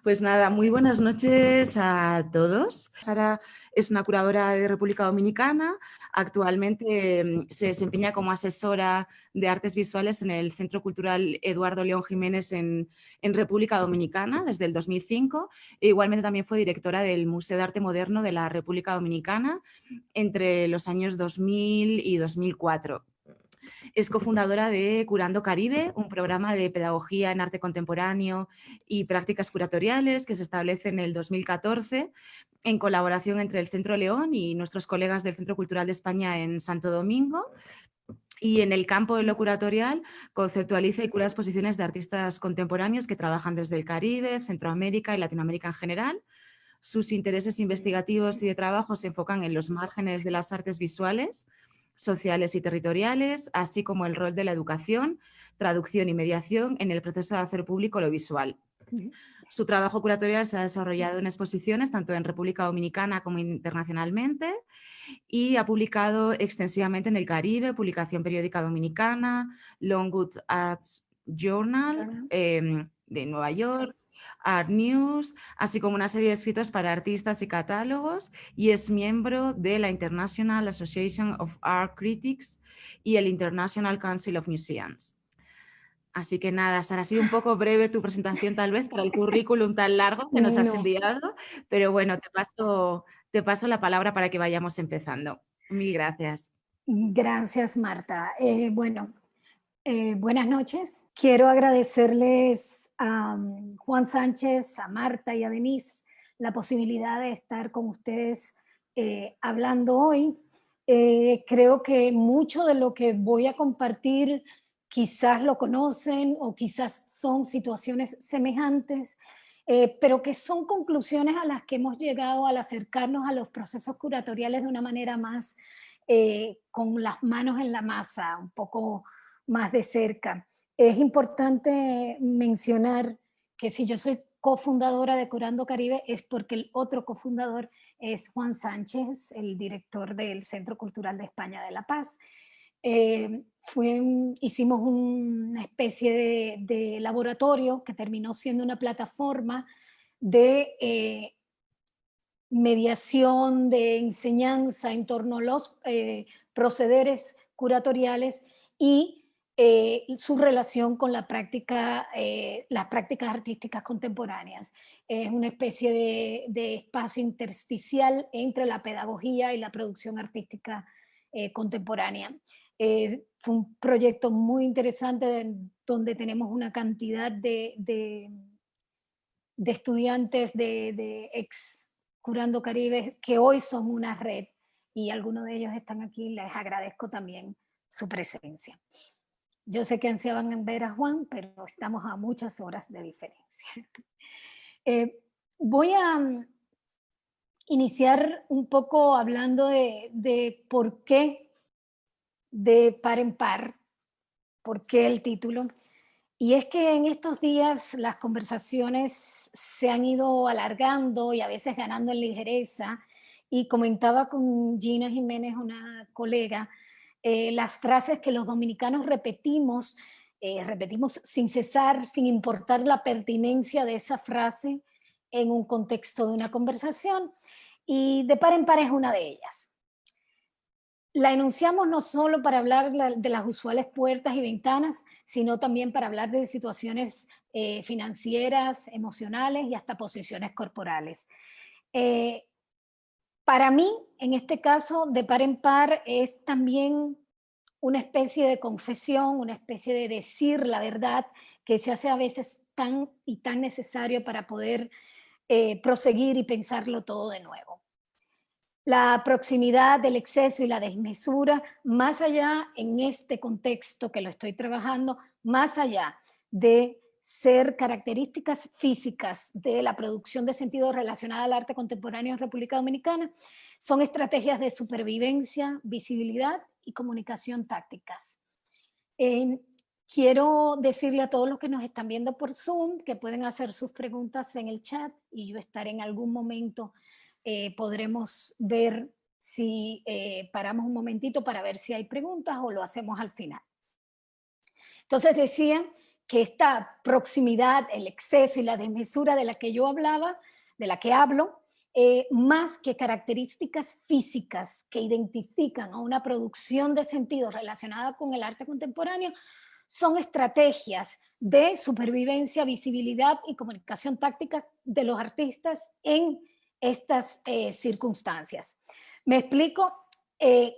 Pues nada, muy buenas noches a todos. Sara es una curadora de República Dominicana. Actualmente se desempeña como asesora de artes visuales en el Centro Cultural Eduardo León Jiménez en República Dominicana desde el 2005. E igualmente también fue directora del Museo de Arte Moderno de la República Dominicana entre los años 2000 y 2004. Es cofundadora de Curando Caribe, un programa de pedagogía en arte contemporáneo y prácticas curatoriales que se establece en el 2014 en colaboración entre el Centro León y nuestros colegas del Centro Cultural de España en Santo Domingo. Y en el campo de lo curatorial conceptualiza y cura exposiciones de artistas contemporáneos que trabajan desde el Caribe, Centroamérica y Latinoamérica en general. Sus intereses investigativos y de trabajo se enfocan en los márgenes de las artes visuales, sociales y territoriales, así como el rol de la educación, traducción y mediación en el proceso de hacer público lo visual. Su trabajo curatorial se ha desarrollado en exposiciones tanto en República Dominicana como internacionalmente y ha publicado extensivamente en el Caribe, Publicación Periódica Dominicana, Longwood Arts Journal de Nueva York, Art News, así como una serie de escritos para artistas y catálogos, y es miembro de la International Association of Art Critics y el International Council of Museums. Así que nada, Sara, ha sido un poco breve tu presentación tal vez para el currículum tan largo que nos has enviado, pero bueno, te paso la palabra para que vayamos empezando. Mil gracias. Gracias, Marta. Buenas noches. Quiero agradecerles a Juan Sánchez, a Marta y a Denise la posibilidad de estar con ustedes hablando hoy. Creo que mucho de lo que voy a compartir quizás lo conocen o quizás son situaciones semejantes, pero que son conclusiones a las que hemos llegado al acercarnos a los procesos curatoriales de una manera más con las manos en la masa, un poco más de cerca. Es importante mencionar que si yo soy cofundadora de Curando Caribe es porque el otro cofundador es Juan Sánchez, el director del Centro Cultural de España de La Paz. Hicimos una especie de laboratorio que terminó siendo una plataforma de mediación, de enseñanza en torno a los procederes curatoriales y su relación con la práctica, las prácticas artísticas contemporáneas. Es una especie de espacio intersticial entre la pedagogía y la producción artística contemporánea. Fue un proyecto muy interesante donde tenemos una cantidad de estudiantes de ex Curando Caribe que hoy son una red y algunos de ellos están aquí. Les agradezco también su presencia. Yo sé que ansiaban ver a Juan, pero estamos a muchas horas de diferencia. Voy a iniciar un poco hablando de por qué de par en par, por qué el título. Y es que en estos días las conversaciones se han ido alargando y a veces ganando en ligereza. Y comentaba con Gina Jiménez, una colega, las frases que los dominicanos repetimos sin cesar, sin importar la pertinencia de esa frase en un contexto de una conversación. Y de par en par es una de ellas. La enunciamos no solo para hablar de las usuales puertas y ventanas, sino también para hablar de situaciones financieras, emocionales y hasta posiciones corporales. Para mí, en este caso, de par en par, es también una especie de confesión, una especie de decir la verdad que se hace a veces tan y tan necesario para poder proseguir y pensarlo todo de nuevo. La proximidad del exceso y la desmesura, más allá en este contexto que lo estoy trabajando, más allá de ser características físicas de la producción de sentido relacionada al arte contemporáneo en República Dominicana, son estrategias de supervivencia, visibilidad y comunicación tácticas. Quiero decirle a todos los que nos están viendo por Zoom que pueden hacer sus preguntas en el chat y yo estaré en algún momento. Podremos ver si paramos un momentito para ver si hay preguntas o lo hacemos al final. Entonces decía que esta proximidad, el exceso y la desmesura de la que yo hablaba, de la que hablo, más que características físicas que identifican a una producción de sentido relacionada con el arte contemporáneo, son estrategias de supervivencia, visibilidad y comunicación táctica de los artistas en estas circunstancias. Me explico un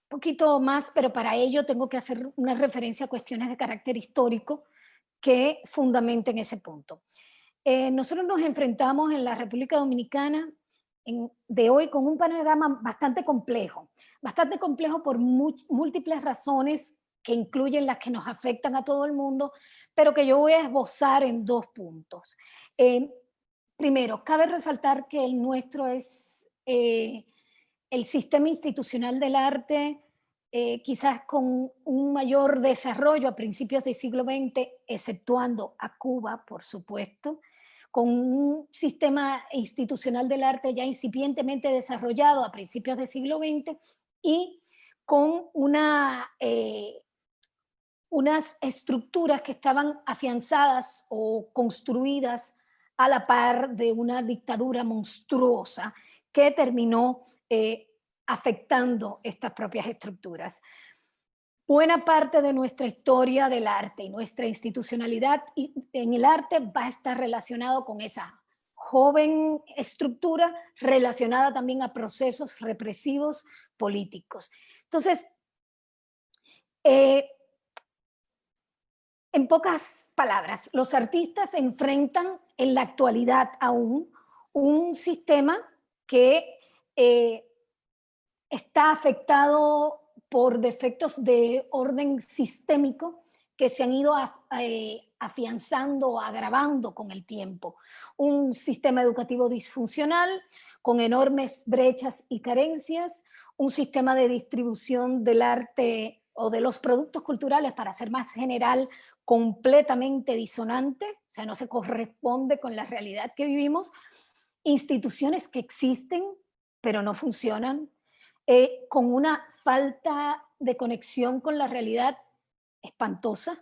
poquito más, pero para ello tengo que hacer una referencia a cuestiones de carácter histórico que fundamenten ese punto. Nosotros nos enfrentamos en la República Dominicana de hoy con un panorama bastante complejo por múltiples razones que incluyen las que nos afectan a todo el mundo, pero que yo voy a esbozar en 2 puntos. Primero, cabe resaltar que el nuestro es el sistema institucional del arte, quizás con un mayor desarrollo a principios del siglo XX, exceptuando a Cuba, por supuesto, con un sistema institucional del arte ya incipientemente desarrollado a principios del siglo XX y con unas estructuras que estaban afianzadas o construidas a la par de una dictadura monstruosa que terminó afectando estas propias estructuras. Buena parte de nuestra historia del arte y nuestra institucionalidad en el arte va a estar relacionado con esa joven estructura relacionada también a procesos represivos políticos. Entonces, en pocas palabras, los artistas se enfrentan en la actualidad aún un sistema que está afectado por defectos de orden sistémico que se han ido afianzando, agravando con el tiempo. Un sistema educativo disfuncional, con enormes brechas y carencias, un sistema de distribución del arte o de los productos culturales, para ser más general, completamente disonante, o sea, no se corresponde con la realidad que vivimos, instituciones que existen, pero no funcionan, con una falta de conexión con la realidad espantosa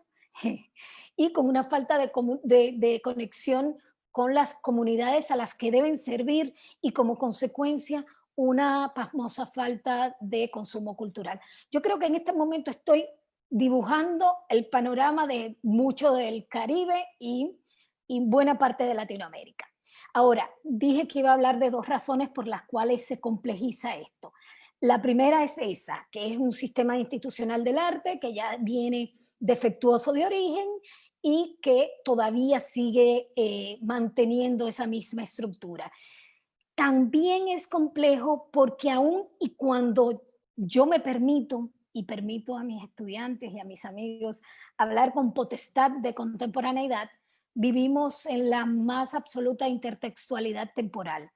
y con una falta de conexión con las comunidades a las que deben servir y como consecuencia una pasmosa falta de consumo cultural. Yo creo que en este momento estoy dibujando el panorama de mucho del Caribe y buena parte de Latinoamérica. Ahora, dije que iba a hablar de 2 razones por las cuales se complejiza esto. La primera es esa, que es un sistema institucional del arte que ya viene defectuoso de origen y que todavía sigue manteniendo esa misma estructura. También es complejo porque aún y cuando yo me permito, y permito a mis estudiantes y a mis amigos hablar con potestad de contemporaneidad, vivimos en la más absoluta intertextualidad temporal,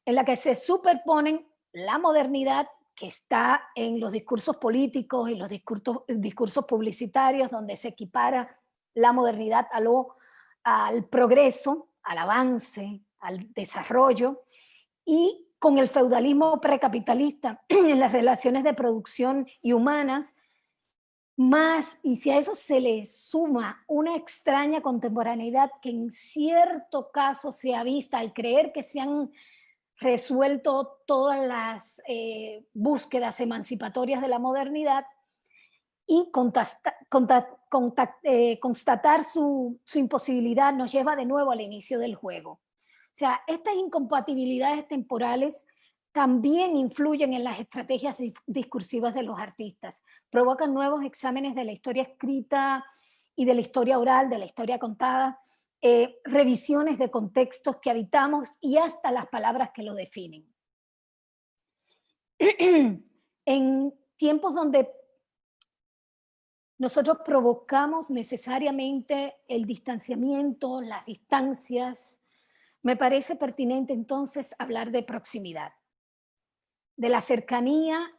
en la que se superponen la modernidad que está en los discursos políticos y los discursos publicitarios, donde se equipara la modernidad al progreso, al avance, al desarrollo, y con el feudalismo precapitalista en las relaciones de producción y humanas, más, y si a eso se le suma una extraña contemporaneidad que en cierto caso se ha visto al creer que se han resuelto todas las búsquedas emancipatorias de la modernidad y constatar su imposibilidad nos lleva de nuevo al inicio del juego. O sea, estas incompatibilidades temporales también influyen en las estrategias discursivas de los artistas, provocan nuevos exámenes de la historia escrita y de la historia oral, de la historia contada, revisiones de contextos que habitamos y hasta las palabras que lo definen. En tiempos donde nosotros provocamos necesariamente el distanciamiento, las distancias, me parece pertinente entonces hablar de proximidad, de la cercanía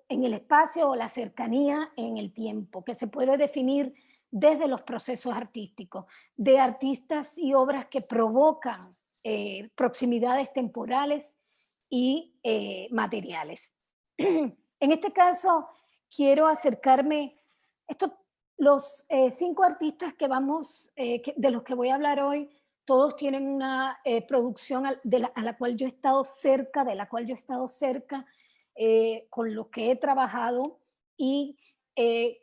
en el espacio o la cercanía en el tiempo, que se puede definir desde los procesos artísticos, de artistas y obras que provocan proximidades temporales y materiales. En este caso, quiero acercarme, esto Los 5 artistas que vamos, de los que voy a hablar hoy, todos tienen una producción a la cual yo he estado cerca, con lo que he trabajado, y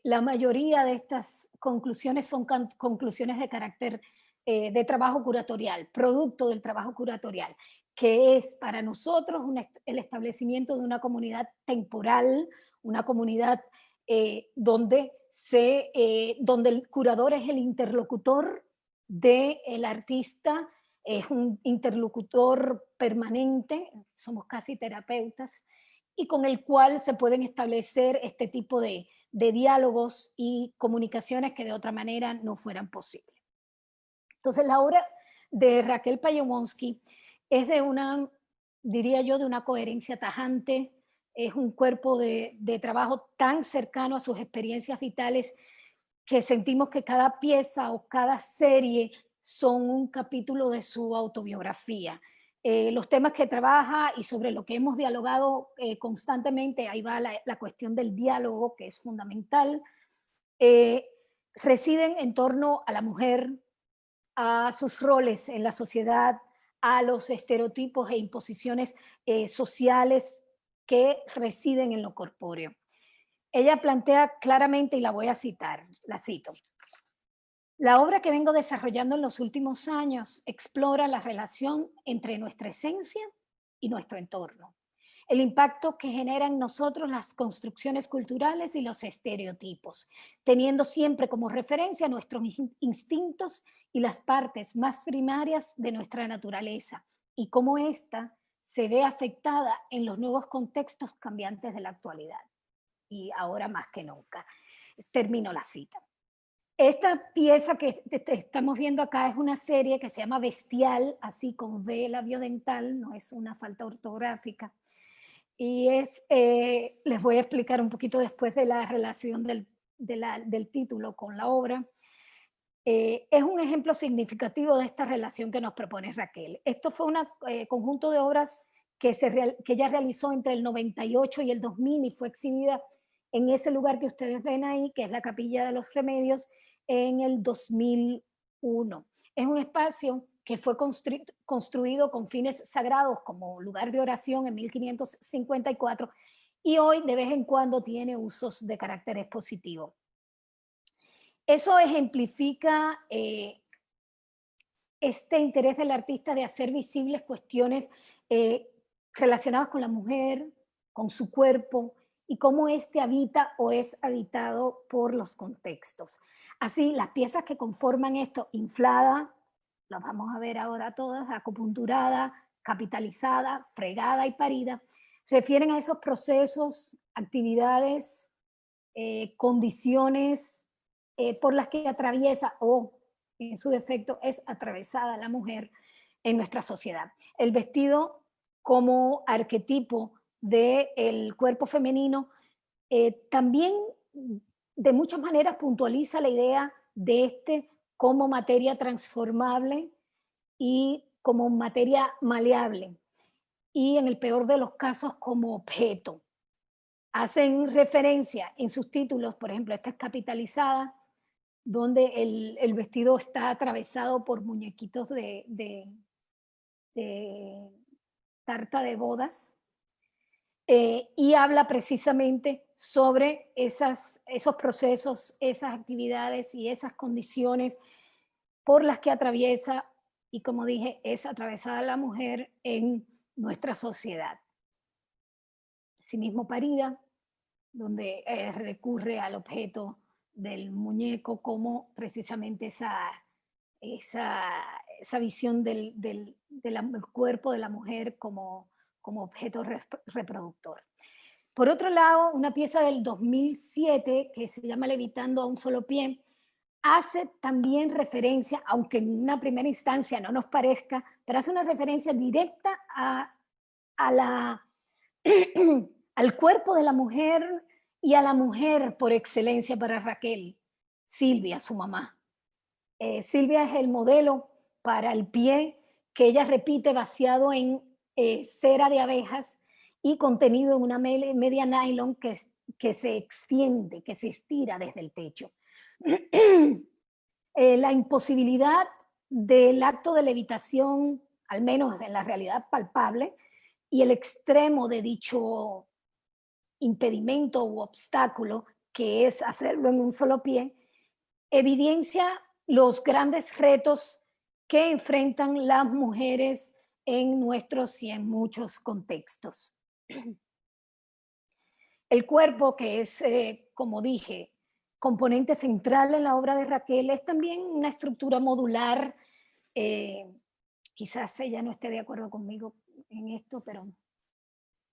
la mayoría de estas conclusiones son conclusiones de carácter de trabajo curatorial, producto del trabajo curatorial, que es para nosotros el establecimiento de una comunidad temporal, una comunidad donde el curador es el interlocutor del artista, es un interlocutor permanente, somos casi terapeutas, y con el cual se pueden establecer este tipo de diálogos y comunicaciones que de otra manera no fueran posibles. Entonces, la obra de Raquel Payomonsky es de una, diría yo, de una coherencia tajante, es un cuerpo de trabajo tan cercano a sus experiencias vitales que sentimos que cada pieza o cada serie son un capítulo de su autobiografía. Los temas que trabaja y sobre lo que hemos dialogado constantemente, ahí va la cuestión del diálogo, que es fundamental, eh, residen en torno a la mujer, a sus roles en la sociedad, a los estereotipos e imposiciones sociales que residen en lo corpóreo. Ella plantea claramente, y la voy a citar, la cito: la obra que vengo desarrollando en los últimos años explora la relación entre nuestra esencia y nuestro entorno, el impacto que generan en nosotros las construcciones culturales y los estereotipos, teniendo siempre como referencia nuestros instintos y las partes más primarias de nuestra naturaleza, y cómo ésta se ve afectada en los nuevos contextos cambiantes de la actualidad, y ahora más que nunca. Termino la cita. Esta pieza que estamos viendo acá es una serie que se llama Bestial, así con V labiodental, no es una falta ortográfica. Y les voy a explicar un poquito después de la relación del título con la obra. Es un ejemplo significativo de esta relación que nos propone Raquel. Esto fue un conjunto de obras que ella realizó entre el 98 y el 2000 y fue exhibida en ese lugar que ustedes ven ahí, que es la Capilla de los Remedios, en el 2001. Es un espacio que fue construido con fines sagrados como lugar de oración en 1554 y hoy de vez en cuando tiene usos de carácter expositivo. Eso ejemplifica este interés del artista de hacer visibles cuestiones relacionadas con la mujer, con su cuerpo y cómo éste habita o es habitado por los contextos. Así, las piezas que conforman esto, inflada, las vamos a ver ahora todas, acupunturada, capitalizada, fregada y parida, refieren a esos procesos, actividades, condiciones por las que atraviesa o en su defecto es atravesada la mujer en nuestra sociedad. El vestido como arquetipo del cuerpo femenino también de muchas maneras puntualiza la idea de este como materia transformable y como materia maleable y en el peor de los casos como objeto. Hacen referencia en sus títulos, por ejemplo, esta es capitalizada, donde el vestido está atravesado por muñequitos de tarta de bodas, y habla precisamente sobre esos procesos, esas actividades y esas condiciones por las que atraviesa, y como dije, es atravesada la mujer en nuestra sociedad. Asimismo, parida, donde recurre al objeto del muñeco como precisamente esa visión del cuerpo de la mujer como objeto reproductor. Por otro lado, una pieza del 2007 que se llama Levitando a un solo pie, hace también referencia, aunque en una primera instancia no nos parezca, pero hace una referencia directa al cuerpo de la mujer y a la mujer por excelencia para Raquel, Silvia, su mamá. Silvia es el modelo para el pie que ella repite vaciado en cera de abejas y contenido en una media nylon que se extiende, que se estira desde el techo. la imposibilidad del acto de levitación, al menos en la realidad palpable, y el extremo de dicho impedimento u obstáculo, que es hacerlo en un solo pie, evidencia los grandes retos que enfrentan las mujeres en nuestros y en muchos contextos. El cuerpo, que es, como dije, componente central en la obra de Raquel, es también una estructura modular. Quizás ella no esté de acuerdo conmigo en esto, pero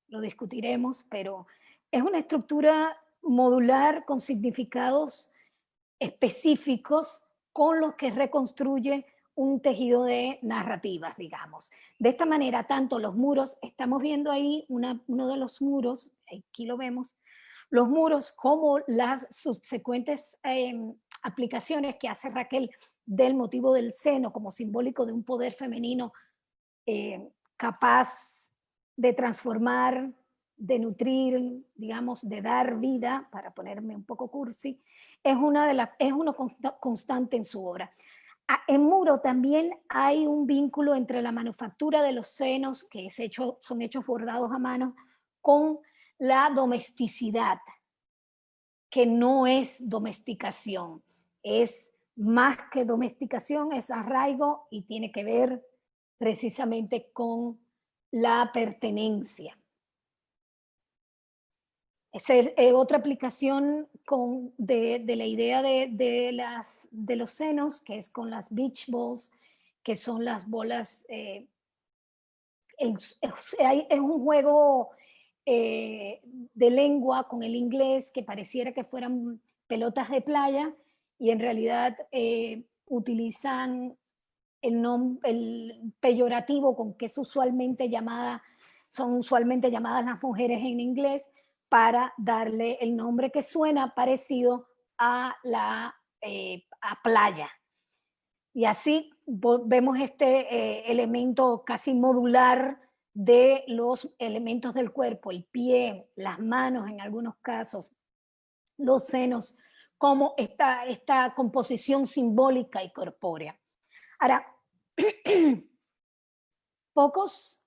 lo discutiremos, pero es una estructura modular con significados específicos con los que reconstruye un tejido de narrativas, digamos. De esta manera, tanto los muros, estamos viendo ahí uno de los muros, aquí lo vemos, los muros como las subsecuentes aplicaciones que hace Raquel del motivo del seno como simbólico de un poder femenino capaz de transformar, de nutrir, digamos, de dar vida, para ponerme un poco cursi, es una constante en su obra. En Muro también hay un vínculo entre la manufactura de los senos, que son hechos bordados a mano, con la domesticidad, que no es domesticación, es más que domesticación, es arraigo y tiene que ver precisamente con la pertenencia. Esa es otra aplicación de la idea de los senos, que es con las beach balls, que son las bolas. Es un juego de lengua con el inglés que pareciera que fueran pelotas de playa y en realidad utilizan el peyorativo con que son usualmente llamadas las mujeres en inglés para darle el nombre que suena parecido a a playa. Y así vemos este elemento casi modular de los elementos del cuerpo, el pie, las manos en algunos casos, los senos, como esta composición simbólica y corpórea. Ahora, pocos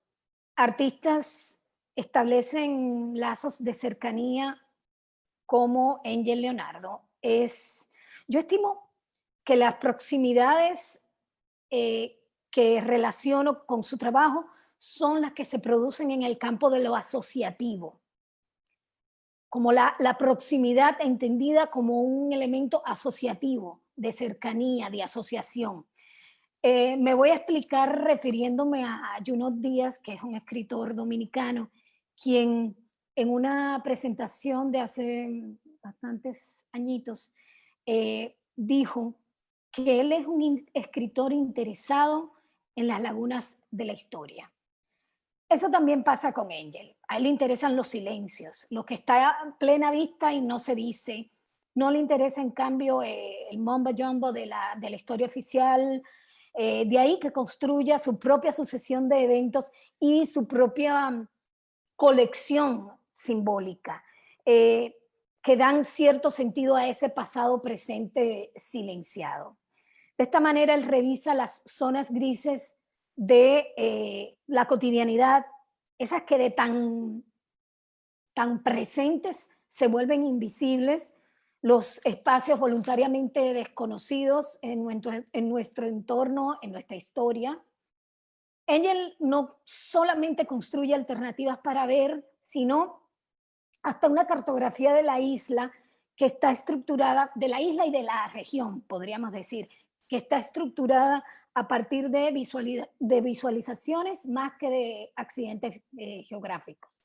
artistas establecen lazos de cercanía como Angel Leonardo. Yo estimo que las proximidades que relaciono con su trabajo son las que se producen en el campo de lo asociativo, como la proximidad entendida como un elemento asociativo, de cercanía, de asociación. Me voy a explicar refiriéndome a Junot Díaz, que es un escritor dominicano, quien en una presentación de hace bastantes añitos dijo que él es un escritor interesado en las lagunas de la historia. Eso también pasa con Angel. A él le interesan los silencios, lo que está a plena vista y no se dice. No le interesa, en cambio, el mumbo jumbo de la historia oficial. De ahí que construya su propia sucesión de eventos y su propia colección simbólica, que dan cierto sentido a ese pasado presente silenciado. De esta manera, él revisa las zonas grises de la cotidianidad, esas que de tan presentes se vuelven invisibles, los espacios voluntariamente desconocidos en nuestro entorno, en nuestra historia. Angel no solamente construye alternativas para ver, sino hasta una cartografía de la isla que está estructurada, de la isla y de la región, podríamos decir, que está estructurada a partir de visualizaciones más que de accidentes geográficos.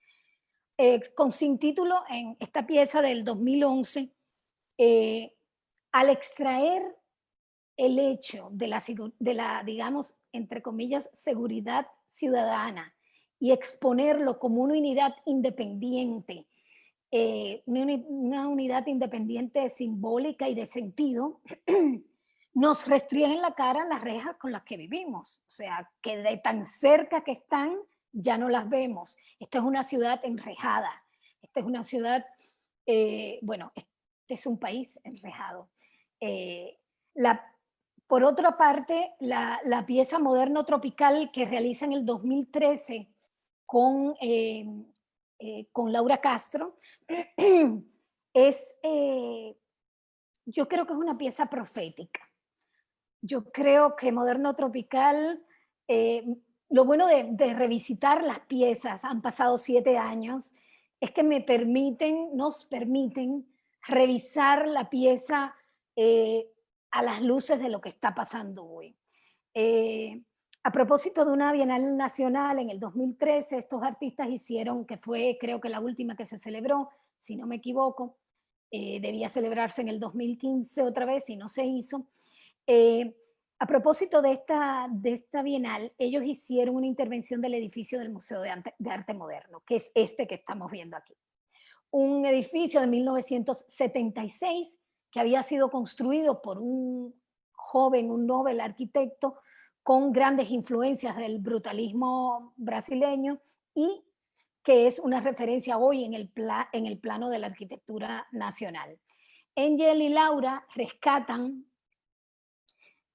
Con sin título, en esta pieza del 2011, al extraer el hecho de la, digamos, entre comillas, seguridad ciudadana y exponerlo como una unidad independiente, una unidad independiente simbólica y de sentido, nos restringen en la cara las rejas con las que vivimos. O sea, que de tan cerca que están, ya no las vemos. Esta es una ciudad enrejada. Esta es una ciudad, bueno, este es un país enrejado. Eh, la, por otra parte, la pieza Moderno Tropical que realiza en el 2013 con Laura Castro, es, yo creo que es una pieza profética. Yo creo que Moderno Tropical, lo bueno de revisitar las piezas, han pasado 7 años, es que nos permiten revisar la pieza a las luces de lo que está pasando hoy. Eh, a propósito de una Bienal Nacional en el 2013, estos artistas hicieron, que fue creo que la última que se celebró, si no me equivoco, debía celebrarse en el 2015 otra vez y no se hizo. Eh, a propósito de esta Bienal, ellos hicieron una intervención del edificio del Museo de Arte Moderno, que es este que estamos viendo aquí. Un edificio de 1976 que había sido construido por un joven, un Nobel arquitecto, con grandes influencias del brutalismo brasileño y que es una referencia hoy en el plano de la arquitectura nacional. Angel y Laura rescatan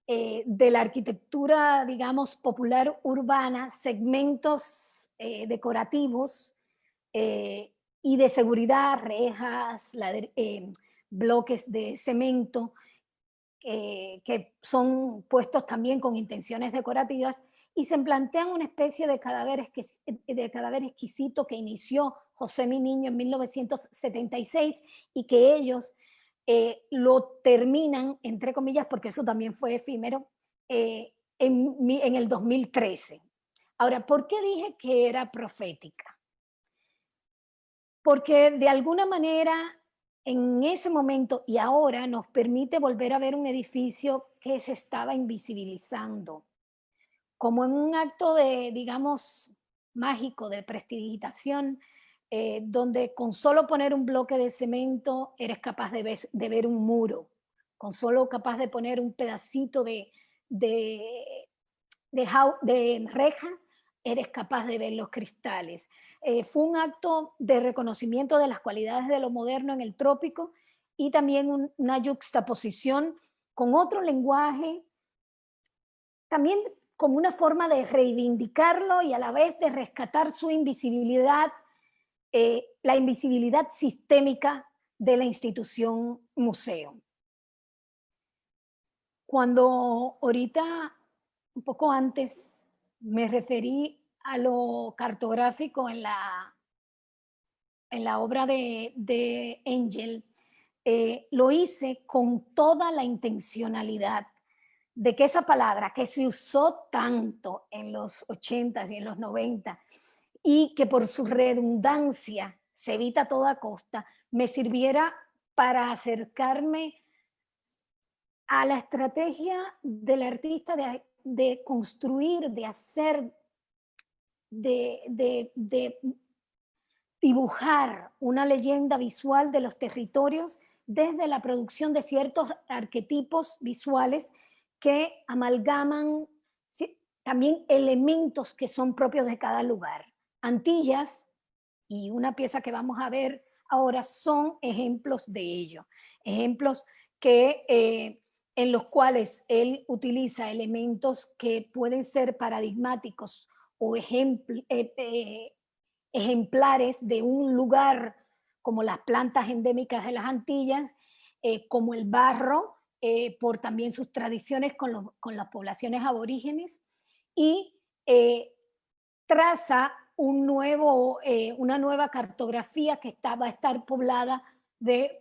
de la arquitectura, digamos, popular urbana, segmentos decorativos y de seguridad, rejas, bloques de cemento, que son puestos también con intenciones decorativas, y se plantean una especie de cadáver exquisito que inició José Mi Niño en 1976 y que ellos lo terminan, entre comillas, porque eso también fue efímero, en el 2013. Ahora, ¿por qué dije que era profética? Porque de alguna manera en ese momento y ahora nos permite volver a ver un edificio que se estaba invisibilizando, como en un acto de, digamos, mágico, de prestidigitación, donde con solo poner un bloque de cemento eres capaz de ver un muro, con solo capaz de poner un pedacito de, de reja, eres capaz de ver los cristales. Fue un acto de reconocimiento de las cualidades de lo moderno en el trópico y también una juxtaposición con otro lenguaje, también como una forma de reivindicarlo y a la vez de rescatar su invisibilidad, la invisibilidad sistémica de la institución museo. Cuando ahorita, un poco antes, me referí a lo cartográfico en la obra de Angel, lo hice con toda la intencionalidad de que esa palabra que se usó tanto en los 80 y en los 90 y que por su redundancia se evita a toda costa, me sirviera para acercarme a la estrategia del artista de construir, de hacer, de dibujar una leyenda visual de los territorios desde la producción de ciertos arquetipos visuales que amalgaman también elementos que son propios de cada lugar. Antillas y una pieza que vamos a ver ahora son ejemplos de ello, ejemplos en los cuales él utiliza elementos que pueden ser paradigmáticos o ejemplares de un lugar como las plantas endémicas de las Antillas, como el barro, por también sus tradiciones con las poblaciones aborígenes, y traza una nueva cartografía que va a estar poblada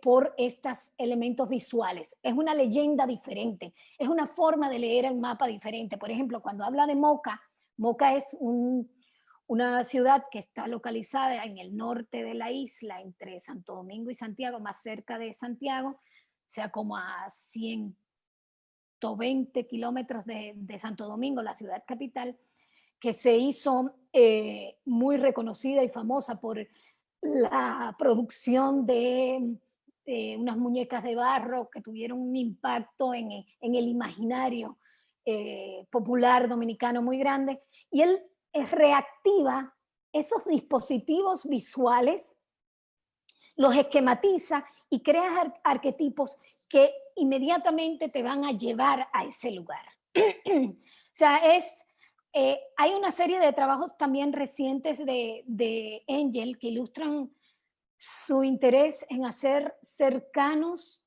por estos elementos visuales. Es una leyenda diferente, es una forma de leer el mapa diferente. Por ejemplo, cuando habla de Moca, Moca es una ciudad que está localizada en el norte de la isla, entre Santo Domingo y Santiago, más cerca de Santiago, o sea, como a 120 kilómetros de Santo Domingo, la ciudad capital, que se hizo muy reconocida y famosa por la producción de unas muñecas de barro que tuvieron un impacto en el imaginario popular dominicano muy grande. Y él reactiva esos dispositivos visuales, los esquematiza y crea arquetipos que inmediatamente te van a llevar a ese lugar. O sea, hay una serie de trabajos también recientes de Engel que ilustran su interés en hacer cercanos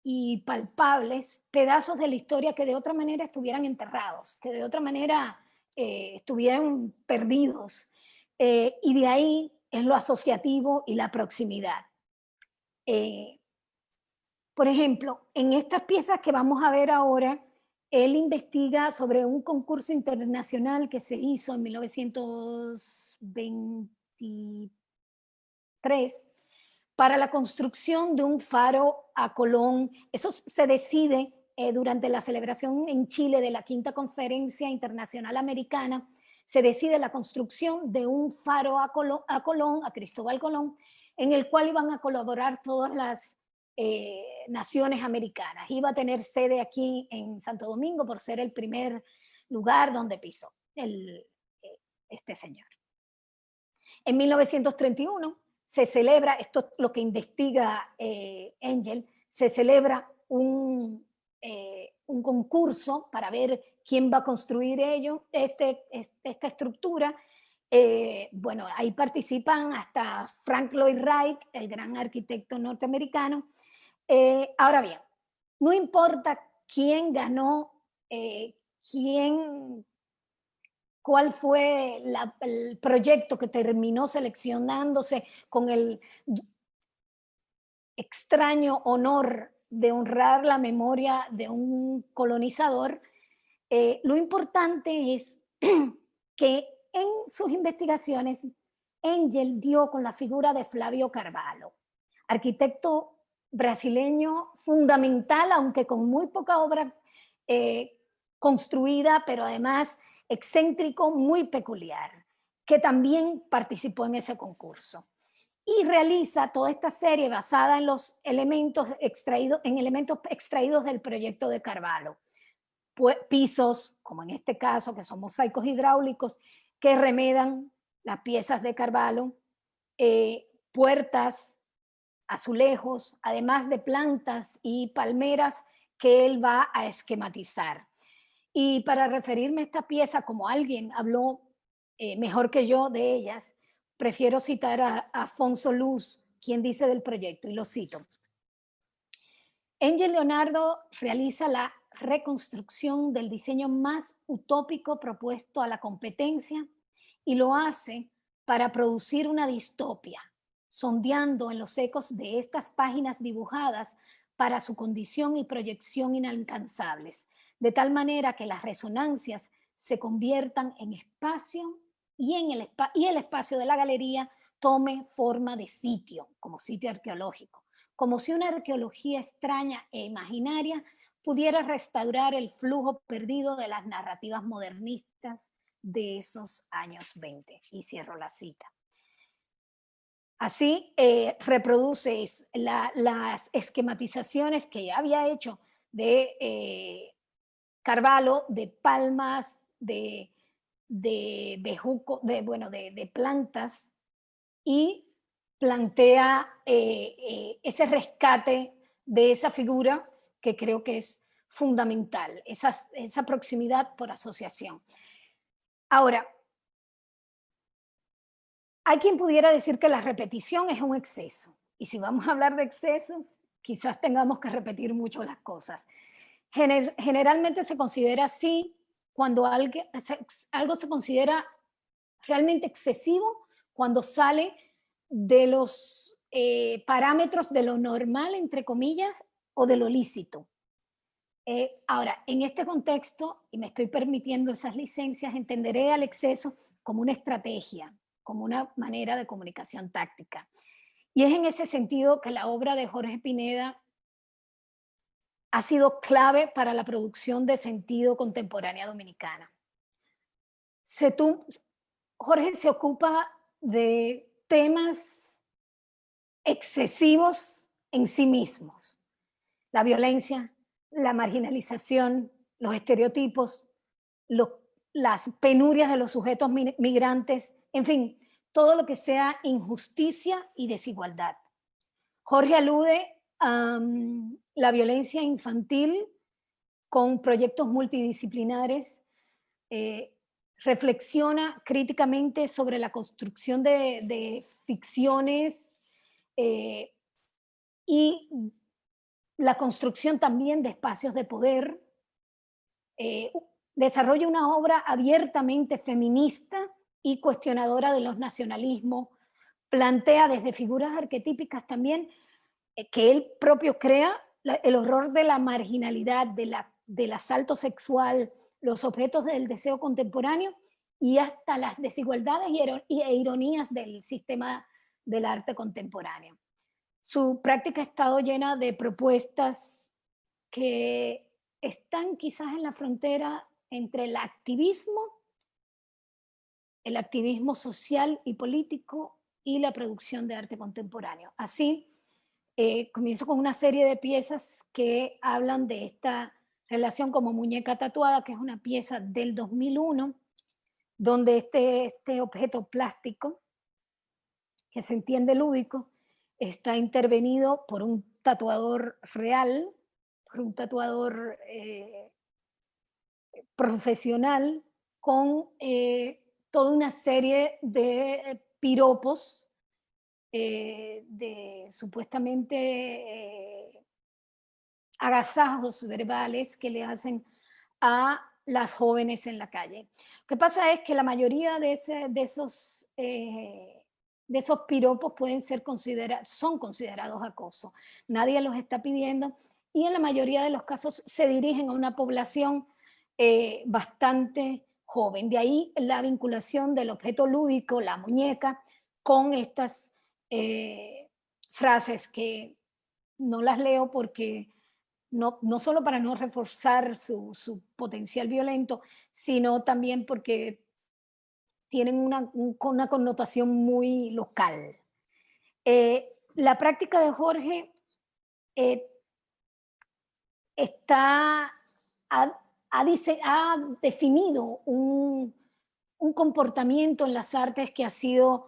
y palpables pedazos de la historia que de otra manera estuvieran enterrados, que de otra manera estuvieran perdidos. Y de ahí es lo asociativo y la proximidad. Por ejemplo, en estas piezas que vamos a ver ahora, él investiga sobre un concurso internacional que se hizo en 1923 para la construcción de un faro a Colón. Eso se decide durante la celebración en Chile de la Quinta Conferencia Internacional Americana. Se decide la construcción de un faro a Colón, a Cristóbal Colón, en el cual iban a colaborar todas las naciones americanas. Iba a tener sede aquí en Santo Domingo por ser el primer lugar donde pisó este señor. En 1931 se celebra, esto es lo que investiga Engel, se celebra un concurso para ver quién va a construir esta estructura. Bueno, ahí participan hasta Frank Lloyd Wright, el gran arquitecto norteamericano. Ahora bien, no importa quién ganó, cuál fue el proyecto que terminó seleccionándose con el extraño honor de honrar la memoria de un colonizador, lo importante es que en sus investigaciones Engel dio con la figura de Flavio Carvalho, arquitecto brasileño fundamental, aunque con muy poca obra construida, pero además excéntrico, muy peculiar, que también participó en ese concurso. Y realiza toda esta serie basada en los elementos extraídos del proyecto de Carvalho. Pisos, como en este caso, que son mosaicos hidráulicos, que remedan las piezas de Carvalho, puertas, azulejos, además de plantas y palmeras que él va a esquematizar. Y para referirme a esta pieza, como alguien habló mejor que yo de ellas, prefiero citar a Afonso Luz, quien dice del proyecto, y lo cito. Engel Leonardo realiza la reconstrucción del diseño más utópico propuesto a la competencia y lo hace para producir una distopia, sondeando en los ecos de estas páginas dibujadas para su condición y proyección inalcanzables, de tal manera que las resonancias se conviertan en espacio y el espacio de la galería tome forma de sitio, como sitio arqueológico, como si una arqueología extraña e imaginaria pudiera restaurar el flujo perdido de las narrativas modernistas de esos años 20. Y cierro la cita. Así reproduce las esquematizaciones que ya había hecho de Carvalho, de palmas, de bejuco, de plantas, y plantea ese rescate de esa figura que creo que es fundamental, esa proximidad por asociación. Ahora, hay quien pudiera decir que la repetición es un exceso, y si vamos a hablar de excesos, quizás tengamos que repetir mucho las cosas. Generalmente se considera así cuando algo se considera realmente excesivo, cuando sale de los parámetros de lo normal, entre comillas, o de lo lícito. Ahora, en este contexto, y me estoy permitiendo esas licencias, entenderé al exceso como una estrategia, como una manera de comunicación táctica. Y es en ese sentido que la obra de Jorge Pineda ha sido clave para la producción de sentido contemporánea dominicana. Jorge se ocupa de temas excesivos en sí mismos. La violencia, la marginalización, los estereotipos, las penurias de los sujetos migrantes, en fin, todo lo que sea injusticia y desigualdad. Jorge alude la violencia infantil con proyectos multidisciplinares, reflexiona críticamente sobre la construcción de ficciones y la construcción también de espacios de poder. Desarrolla una obra abiertamente feminista y cuestionadora de los nacionalismos, plantea desde figuras arquetípicas también que él propio crea el horror de la marginalidad, del asalto sexual, los objetos del deseo contemporáneo y hasta las desigualdades e ironías del sistema del arte contemporáneo. Su práctica ha estado llena de propuestas que están quizás en la frontera entre el activismo social y político y la producción de arte contemporáneo. Así, comienzo con una serie de piezas que hablan de esta relación como Muñeca Tatuada, que es una pieza del 2001, donde este objeto plástico, que se entiende lúdico, está intervenido por un tatuador real, por un tatuador profesional, con toda una serie de piropos de supuestamente agasajos verbales que le hacen a las jóvenes en la calle. Lo que pasa es que la mayoría de esos piropos son considerados acoso. Nadie los está pidiendo y en la mayoría de los casos se dirigen a una población bastante joven. De ahí la vinculación del objeto lúdico, la muñeca, con estas frases que no las leo porque no solo para no reforzar su potencial violento, sino también porque tienen una connotación muy local. La práctica de Jorge ha definido un comportamiento en las artes que ha sido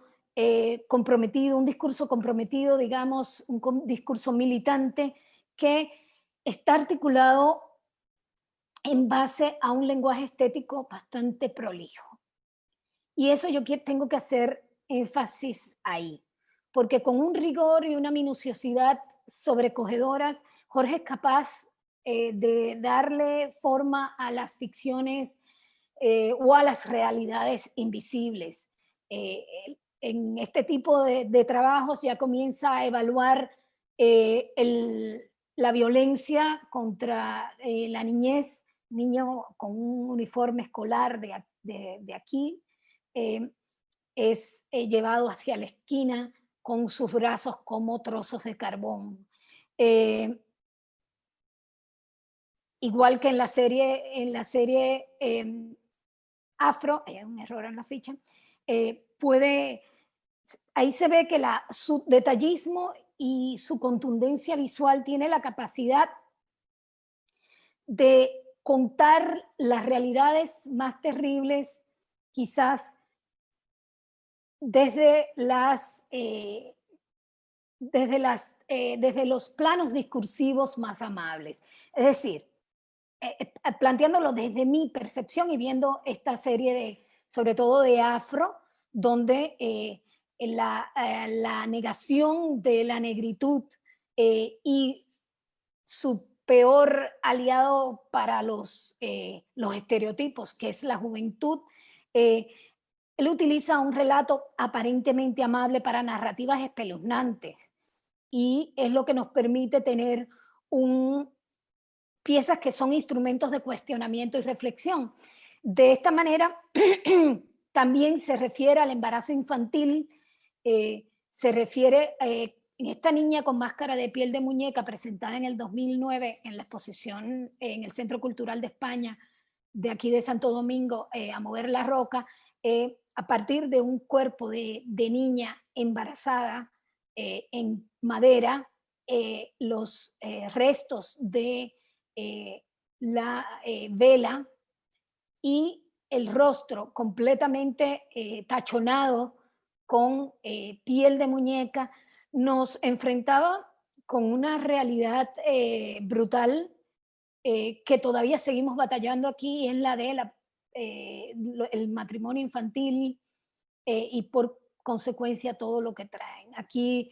comprometido, un discurso comprometido, digamos, un discurso militante que está articulado en base a un lenguaje estético bastante prolijo. Y eso yo tengo que hacer énfasis ahí, porque con un rigor y una minuciosidad sobrecogedoras, Jorge es capaz de darle forma a las ficciones o a las realidades invisibles. En este tipo de trabajos ya comienza a evaluar la violencia contra la niñez, niño con un uniforme escolar de aquí, es llevado hacia la esquina con sus brazos como trozos de carbón. Igual que en la serie Afro, hay un error en la ficha, ahí se ve que su detallismo y su contundencia visual tiene la capacidad de contar las realidades más terribles, quizás desde los planos discursivos más amables. Es decir, planteándolo desde mi percepción y viendo esta serie sobre todo de Afro, donde la negación de la negritud y su peor aliado para los estereotipos, que es la juventud, él utiliza un relato aparentemente amable para narrativas espeluznantes y es lo que nos permite tener piezas que son instrumentos de cuestionamiento y reflexión. De esta manera, también se refiere al embarazo infantil, se refiere en esta niña con máscara de piel de muñeca presentada en el 2009 en la exposición en el Centro Cultural de España, de aquí de Santo Domingo, a mover la roca, a partir de un cuerpo de niña embarazada en madera, los restos de la vela y el rostro completamente tachonado con piel de muñeca, nos enfrentaba con una realidad brutal que todavía seguimos batallando aquí, es la de el matrimonio infantil y por consecuencia todo lo que traen. Aquí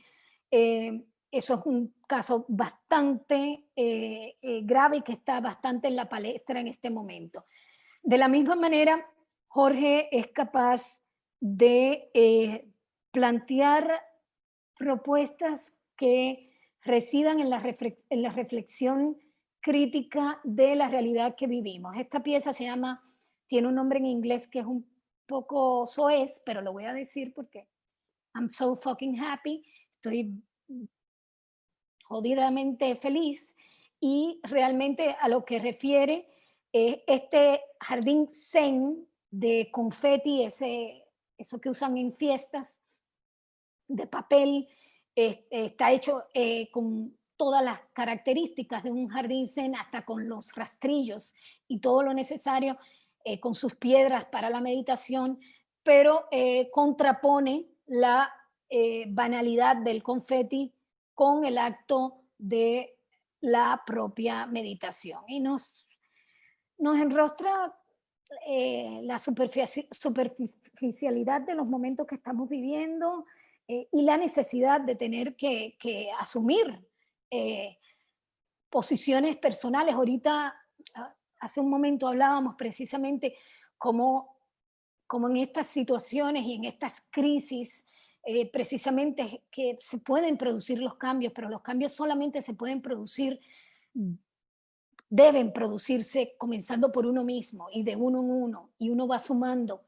eso es un caso bastante grave y que está bastante en la palestra en este momento. De la misma manera, Jorge es capaz de plantear propuestas que residan en en la reflexión crítica de la realidad que vivimos. Esta pieza tiene un nombre en inglés que es un poco soez, pero lo voy a decir porque I'm so fucking happy, estoy jodidamente feliz, y realmente a lo que refiere este jardín zen de confeti, eso que usan en fiestas, de papel, está hecho con todas las características de un jardín zen, hasta con los rastrillos y todo lo necesario, con sus piedras para la meditación, pero contrapone la banalidad del confeti con el acto de la propia meditación. Y nos enrostra la superficialidad de los momentos que estamos viviendo y la necesidad de tener que asumir eh, posiciones personales. Ahorita, hace un momento hablábamos precisamente cómo en estas situaciones y en estas crisis, precisamente que se pueden producir los cambios, pero los cambios solamente se pueden producir, deben producirse comenzando por uno mismo y de uno en uno, y uno va sumando.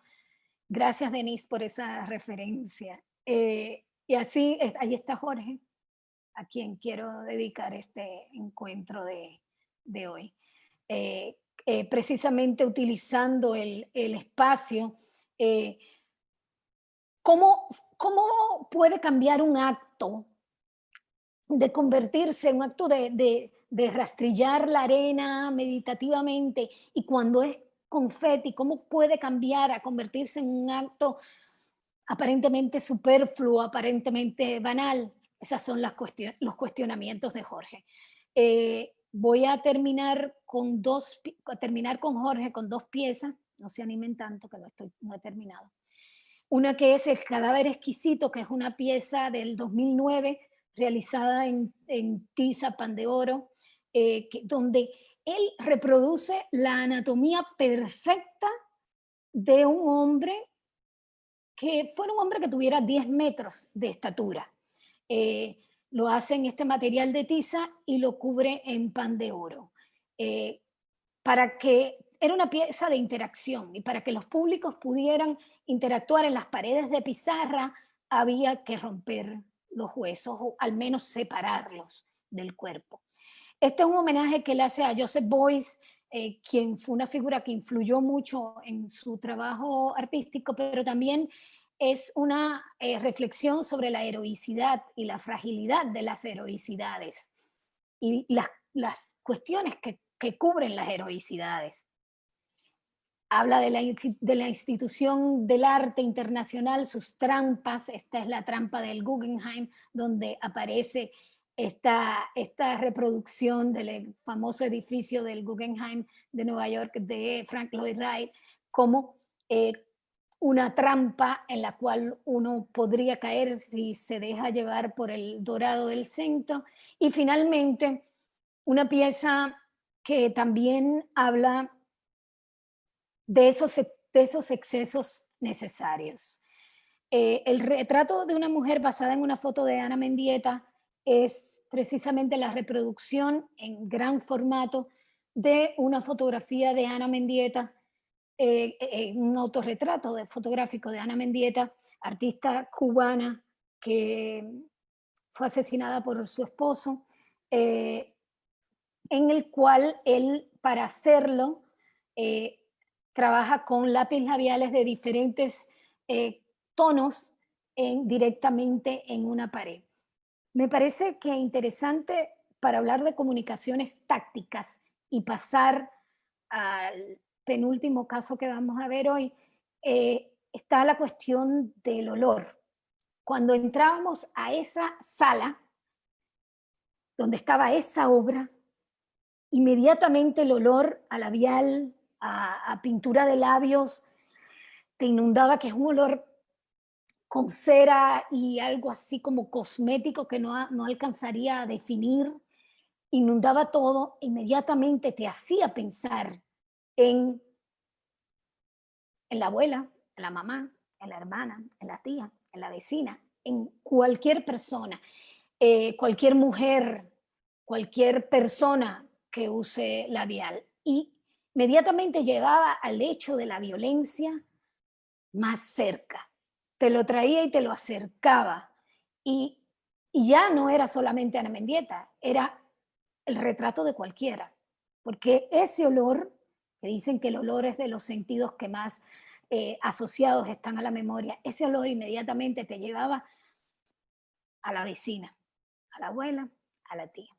Gracias, Denise, por esa referencia. Y así, ahí está Jorge, a quien quiero dedicar este encuentro de hoy. Precisamente utilizando el espacio, ¿cómo puede cambiar un acto de convertirse en un acto de rastrillar la arena meditativamente, y cuando es confeti, cómo puede cambiar a convertirse en un acto aparentemente superfluo, aparentemente banal? Esas son los cuestionamientos de Jorge. Voy a terminar con Jorge con dos piezas, no se animen tanto que no he terminado. Una que es El cadáver exquisito, que es una pieza del 2009 realizada en tiza, pan de oro, donde él reproduce la anatomía perfecta de un hombre que fuera un hombre que tuviera 10 metros de estatura. Lo hace en este material de tiza y lo cubre en pan de oro. Era una pieza de interacción, y para que los públicos pudieran interactuar en las paredes de pizarra, había que romper los huesos o al menos separarlos del cuerpo. Este es un homenaje que él hace a Joseph Beuys, quien fue una figura que influyó mucho en su trabajo artístico, pero también es una reflexión sobre la heroicidad y la fragilidad de las heroicidades y las cuestiones que cubren las heroicidades. Habla de la institución del arte internacional, sus trampas. Esta es la trampa del Guggenheim, donde aparece esta reproducción del famoso edificio del Guggenheim de Nueva York de Frank Lloyd Wright, como una trampa en la cual uno podría caer si se deja llevar por el dorado del centro. Y finalmente, una pieza que también habla de esos excesos necesarios. El retrato de una mujer basada en una foto de Ana Mendieta es precisamente la reproducción en gran formato de una fotografía de Ana Mendieta, un autorretrato fotográfico de Ana Mendieta, artista cubana que fue asesinada por su esposo, en el cual él, para hacerlo, trabaja con lápiz labiales de diferentes tonos directamente en una pared. Me parece que interesante para hablar de comunicaciones tácticas y pasar al penúltimo caso que vamos a ver hoy, está la cuestión del olor. Cuando entrábamos a esa sala, donde estaba esa obra, inmediatamente el olor a labial, a pintura de labios, te inundaba, que es un olor con cera y algo así como cosmético que no alcanzaría a definir, inundaba todo, inmediatamente te hacía pensar en, en la abuela, en la mamá, en la hermana, en la tía, en la vecina, en cualquier persona, cualquier mujer, cualquier persona que use labial. Y inmediatamente llevaba al hecho de la violencia más cerca. Te lo traía y te lo acercaba. Y, y ya no era solamente Ana Mendieta, era el retrato de cualquiera. Porque ese olor, que dicen que el olor es de los sentidos que más asociados están a la memoria, ese olor inmediatamente te llevaba a la vecina, a la abuela, a la tía.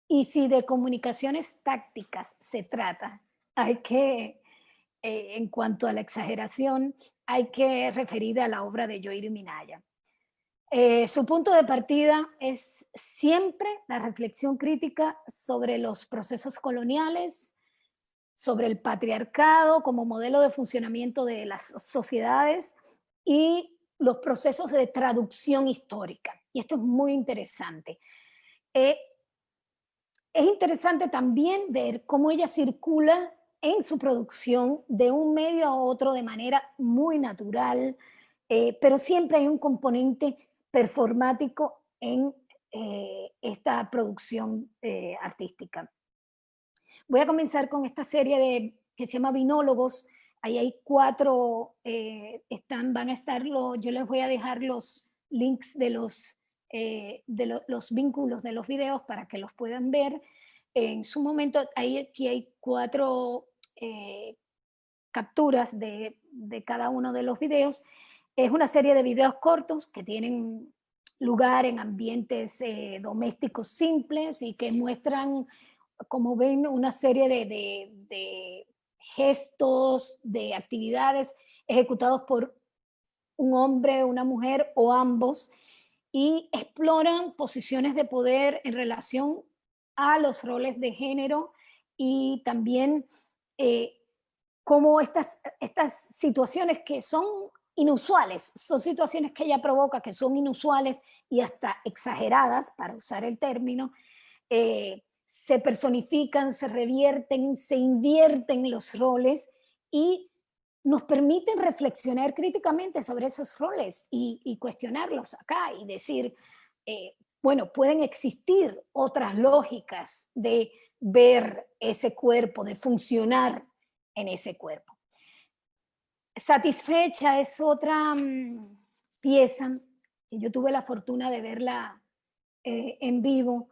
Y si de comunicaciones tácticas se trata, hay que, en cuanto a la exageración, hay que referir a la obra de Yoiri Minaya. Su punto de partida es siempre la reflexión crítica sobre los procesos coloniales, sobre el patriarcado como modelo de funcionamiento de las sociedades y los procesos de traducción histórica. Y esto es muy interesante. Eh, es interesante también ver cómo ella circula en su producción de un medio a otro de manera muy natural, pero siempre hay un componente performático en esta producción artística. Voy a comenzar con esta serie que se llama Vinólogos. Ahí hay 4, van a estar, yo les voy a dejar los links de los vínculos de los videos para que los puedan ver. En su momento, aquí hay 4 capturas de cada uno de los videos. Es una serie de videos cortos que tienen lugar en ambientes domésticos simples y que muestran, como ven, una serie de gestos, de actividades ejecutados por un hombre, una mujer o ambos, y exploran posiciones de poder en relación a los roles de género y también cómo estas situaciones que son inusuales, son situaciones que ella provoca, que son inusuales y hasta exageradas, para usar el término, se personifican, se revierten, se invierten los roles y nos permiten reflexionar críticamente sobre esos roles y cuestionarlos acá y decir, bueno, pueden existir otras lógicas de ver ese cuerpo, de funcionar en ese cuerpo. Satisfecha es otra pieza que yo tuve la fortuna de verla en vivo,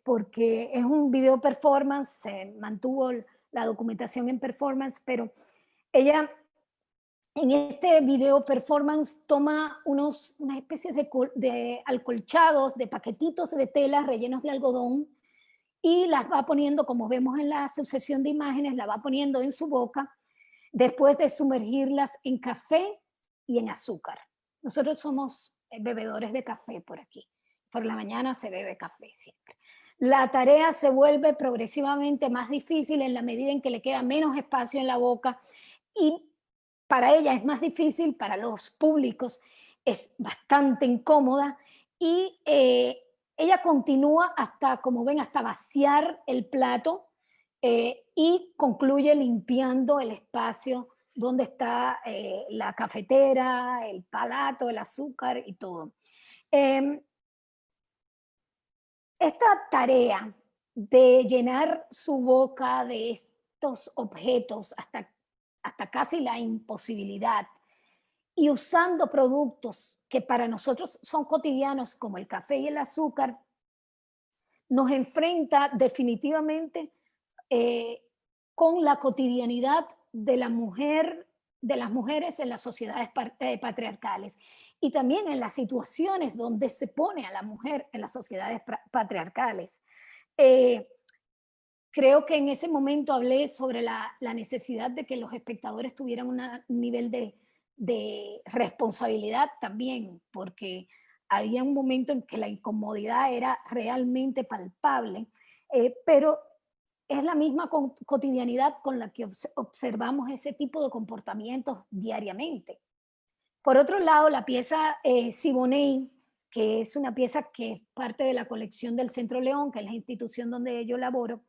porque es un video performance, se mantuvo la documentación en performance, pero ella en este video performance toma unas especies de acolchados, de paquetitos de tela rellenos de algodón y las va poniendo, como vemos en la sucesión de imágenes, la va poniendo en su boca después de sumergirlas en café y en azúcar. Nosotros somos bebedores de café por aquí. Por la mañana se bebe café siempre. La tarea se vuelve progresivamente más difícil en la medida en que le queda menos espacio en la boca y para ella es más difícil, para los públicos es bastante incómoda y ella continúa hasta, como ven, hasta vaciar el plato y concluye limpiando el espacio donde está la cafetera, el palato, el azúcar y todo. Esta tarea de llenar su boca de estos objetos hasta casi la imposibilidad y usando productos que para nosotros son cotidianos como el café y el azúcar, nos enfrenta definitivamente con la cotidianidad de la mujer, de las mujeres en las sociedades patriarcales y también en las situaciones donde se pone a la mujer en las sociedades patriarcales. Creo que en ese momento hablé sobre la necesidad de que los espectadores tuvieran un nivel de responsabilidad también, porque había un momento en que la incomodidad era realmente palpable, pero es la misma cotidianidad con la que observamos ese tipo de comportamientos diariamente. Por otro lado, la pieza Siboney, que es una pieza que es parte de la colección del Centro León, que es la institución donde yo laboro,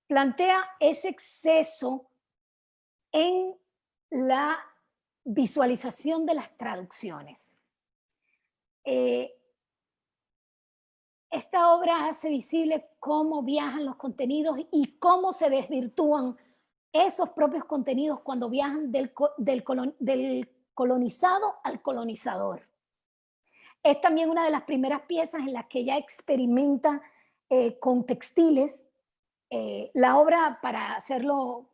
plantea ese exceso en la visualización de las traducciones. Esta obra hace visible cómo viajan los contenidos y cómo se desvirtúan esos propios contenidos cuando viajan del colonizado al colonizador. Es también una de las primeras piezas en las que ella experimenta con textiles. La obra, para hacerlo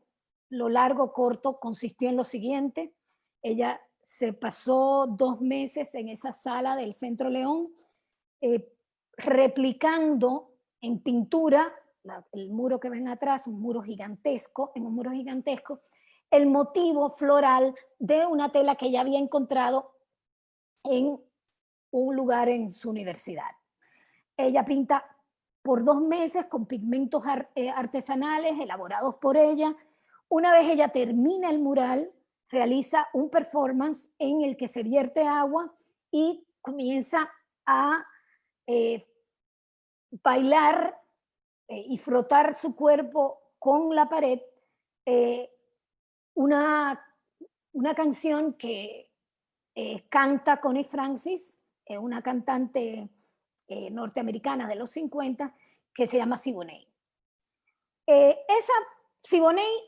lo largo, corto, consistió en lo siguiente. Ella se pasó 2 meses en esa sala del Centro León, replicando en pintura, el muro que ven atrás, un muro gigantesco, en un muro gigantesco, el motivo floral de una tela que ella había encontrado en un lugar en su universidad. Ella pinta por 2 meses con pigmentos artesanales elaborados por ella. Una vez ella termina el mural, realiza un performance en el que se vierte agua y comienza a bailar y frotar su cuerpo con la pared, una canción que canta Connie Francis, una cantante norteamericana de los 50, que se llama Siboney.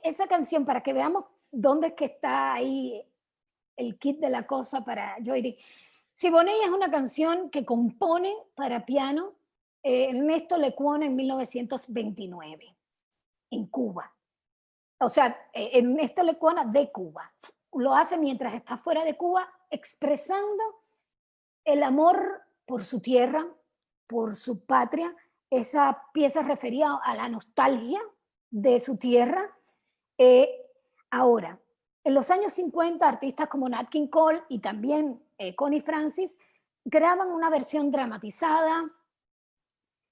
Esa canción, para que veamos dónde es que está ahí el kit de la cosa para Joyri. Siboney es una canción que compone para piano Ernesto Lecuona en 1929, en Cuba. O sea, Ernesto Lecuona de Cuba. Lo hace mientras está fuera de Cuba, expresando el amor por su tierra, por su patria. Esa pieza refería a la nostalgia de su tierra. Ahora, en los años 50, artistas como Nat King Cole y también Connie Francis graban una versión dramatizada,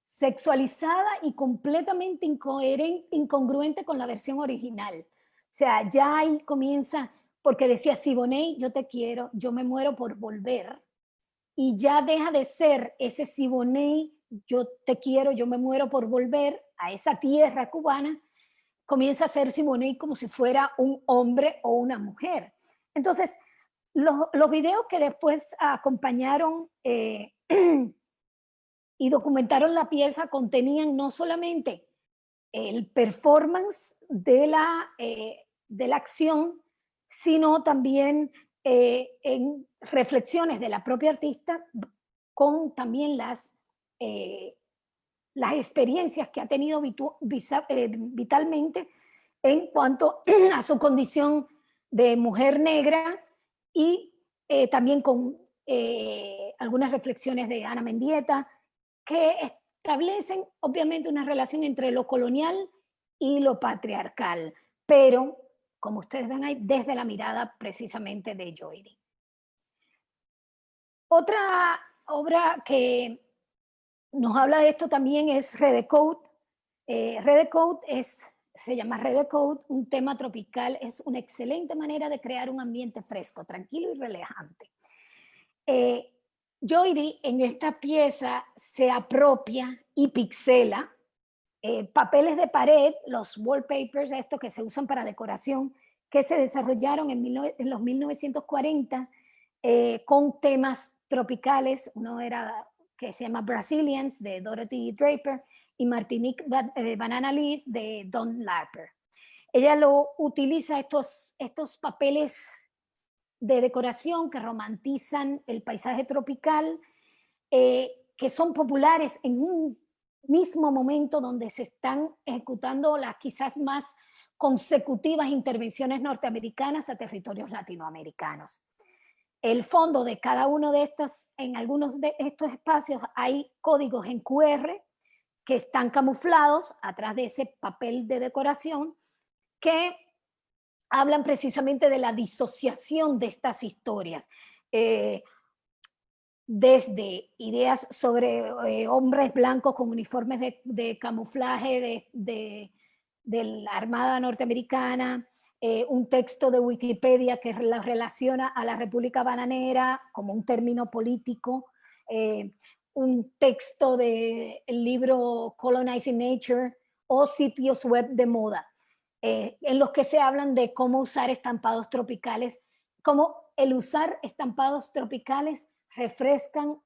sexualizada y completamente incongruente con la versión original. O sea, ya ahí comienza, porque decía Siboney, yo te quiero, yo me muero por volver, y ya deja de ser ese Siboney, yo te quiero, yo me muero por volver a esa tierra cubana, comienza a ser Siboney como si fuera un hombre o una mujer. Entonces, los videos que después acompañaron y documentaron la pieza contenían no solamente el performance de la acción, sino también en reflexiones de la propia artista con también las experiencias que ha tenido vitalmente en cuanto a su condición de mujer negra y también con algunas reflexiones de Ana Mendieta que establecen obviamente una relación entre lo colonial y lo patriarcal, pero como ustedes ven ahí, desde la mirada precisamente de Joyri. Otra obra que nos habla de esto también es Redecode. Redecode se llama Redecode, un tema tropical, es una excelente manera de crear un ambiente fresco, tranquilo y relajante. Joyri en esta pieza se apropia y pixela papeles de pared, los wallpapers, estos que se usan para decoración, que se desarrollaron en los 1940 con temas tropicales. Uno era que se llama Brazilians de Dorothy Draper y Martinique Banana Leaf de Don Larper. Ella lo utiliza estos papeles de decoración que romantizan el paisaje tropical, que son populares en un mismo momento donde se están ejecutando las quizás más consecutivas intervenciones norteamericanas a territorios latinoamericanos. El fondo de cada uno de estos, en algunos de estos espacios hay códigos en QR que están camuflados atrás de ese papel de decoración que hablan precisamente de la disociación de estas historias. desde ideas sobre hombres blancos con uniformes de camuflaje de la Armada Norteamericana, un texto de Wikipedia que la relaciona a la República Bananera como un término político, un texto del libro Colonizing Nature o sitios web de moda, en los que se hablan de cómo usar estampados tropicales, cómo el usar estampados tropicales refrescan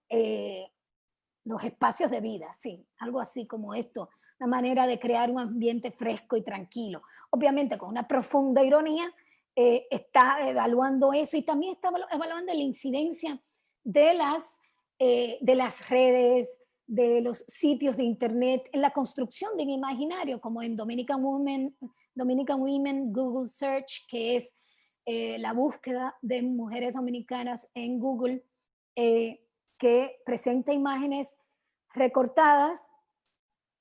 los espacios de vida, sí, algo así como esto, una manera de crear un ambiente fresco y tranquilo. Obviamente con una profunda ironía, está evaluando eso y también está evaluando la incidencia de las redes, de los sitios de internet, en la construcción de un imaginario, como en Dominican Women Google Search, que es la búsqueda de mujeres dominicanas en Google, que presenta imágenes recortadas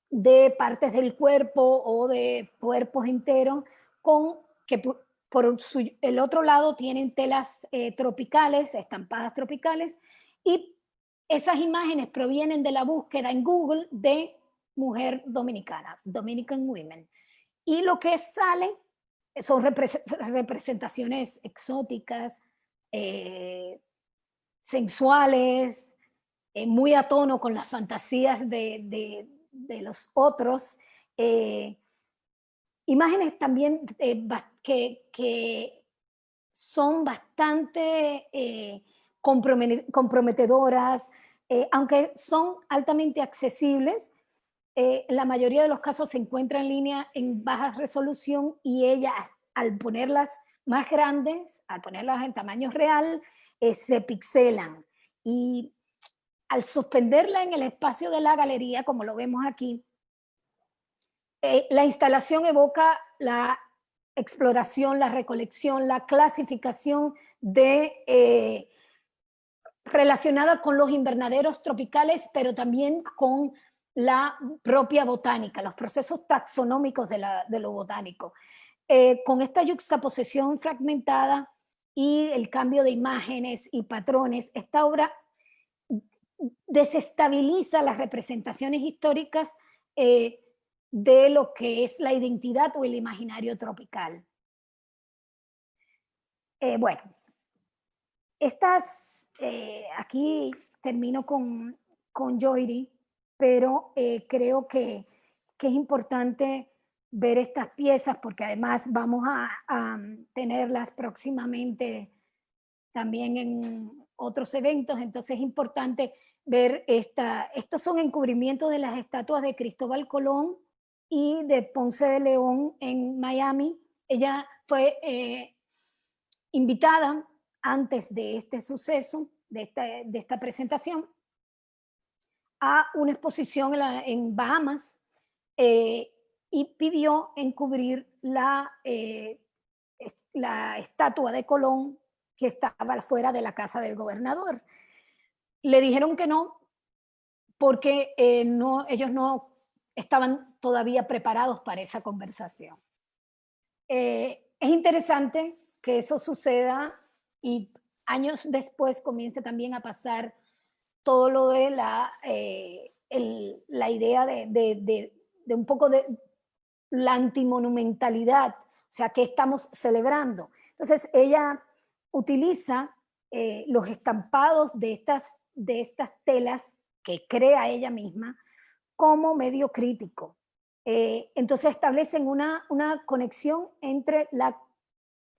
de partes del cuerpo o de cuerpos enteros, con que el otro lado tienen telas tropicales, estampadas tropicales, y esas imágenes provienen de la búsqueda en Google de mujer dominicana, Dominican Women. Y lo que sale son representaciones exóticas, sensuales, muy a tono con las fantasías de los otros. Imágenes también que son bastante comprometedoras, aunque son altamente accesibles. En la mayoría de los casos se encuentra en línea en baja resolución y ellas, al ponerlas más grandes, al ponerlas en tamaño real, se pixelan. Y al suspenderla en el espacio de la galería, como lo vemos aquí, la instalación evoca la exploración, la recolección, la clasificación relacionada con los invernaderos tropicales, pero también con la propia botánica, los procesos taxonómicos de lo botánico. Con esta yuxtaposición fragmentada y el cambio de imágenes y patrones, esta obra desestabiliza las representaciones históricas de lo que es la identidad o el imaginario tropical. Bueno, aquí termino con Joyri, pero creo que es importante ver estas piezas porque además vamos a tenerlas próximamente también en otros eventos, entonces es importante ver estos son encubrimientos de las estatuas de Cristóbal Colón y de Ponce de León en Miami. Ella fue invitada antes de este suceso, de esta presentación, a una exposición en Bahamas y pidió encubrir la estatua de Colón que estaba fuera de la casa del gobernador. Le dijeron que no, porque ellos no estaban todavía preparados para esa conversación. Es interesante que eso suceda y años después comience también a pasar todo lo de la idea de un poco de la antimonumentalidad, o sea, ¿qué estamos celebrando? Entonces ella utiliza los estampados de estas telas que crea ella misma como medio crítico. Entonces establecen una conexión entre la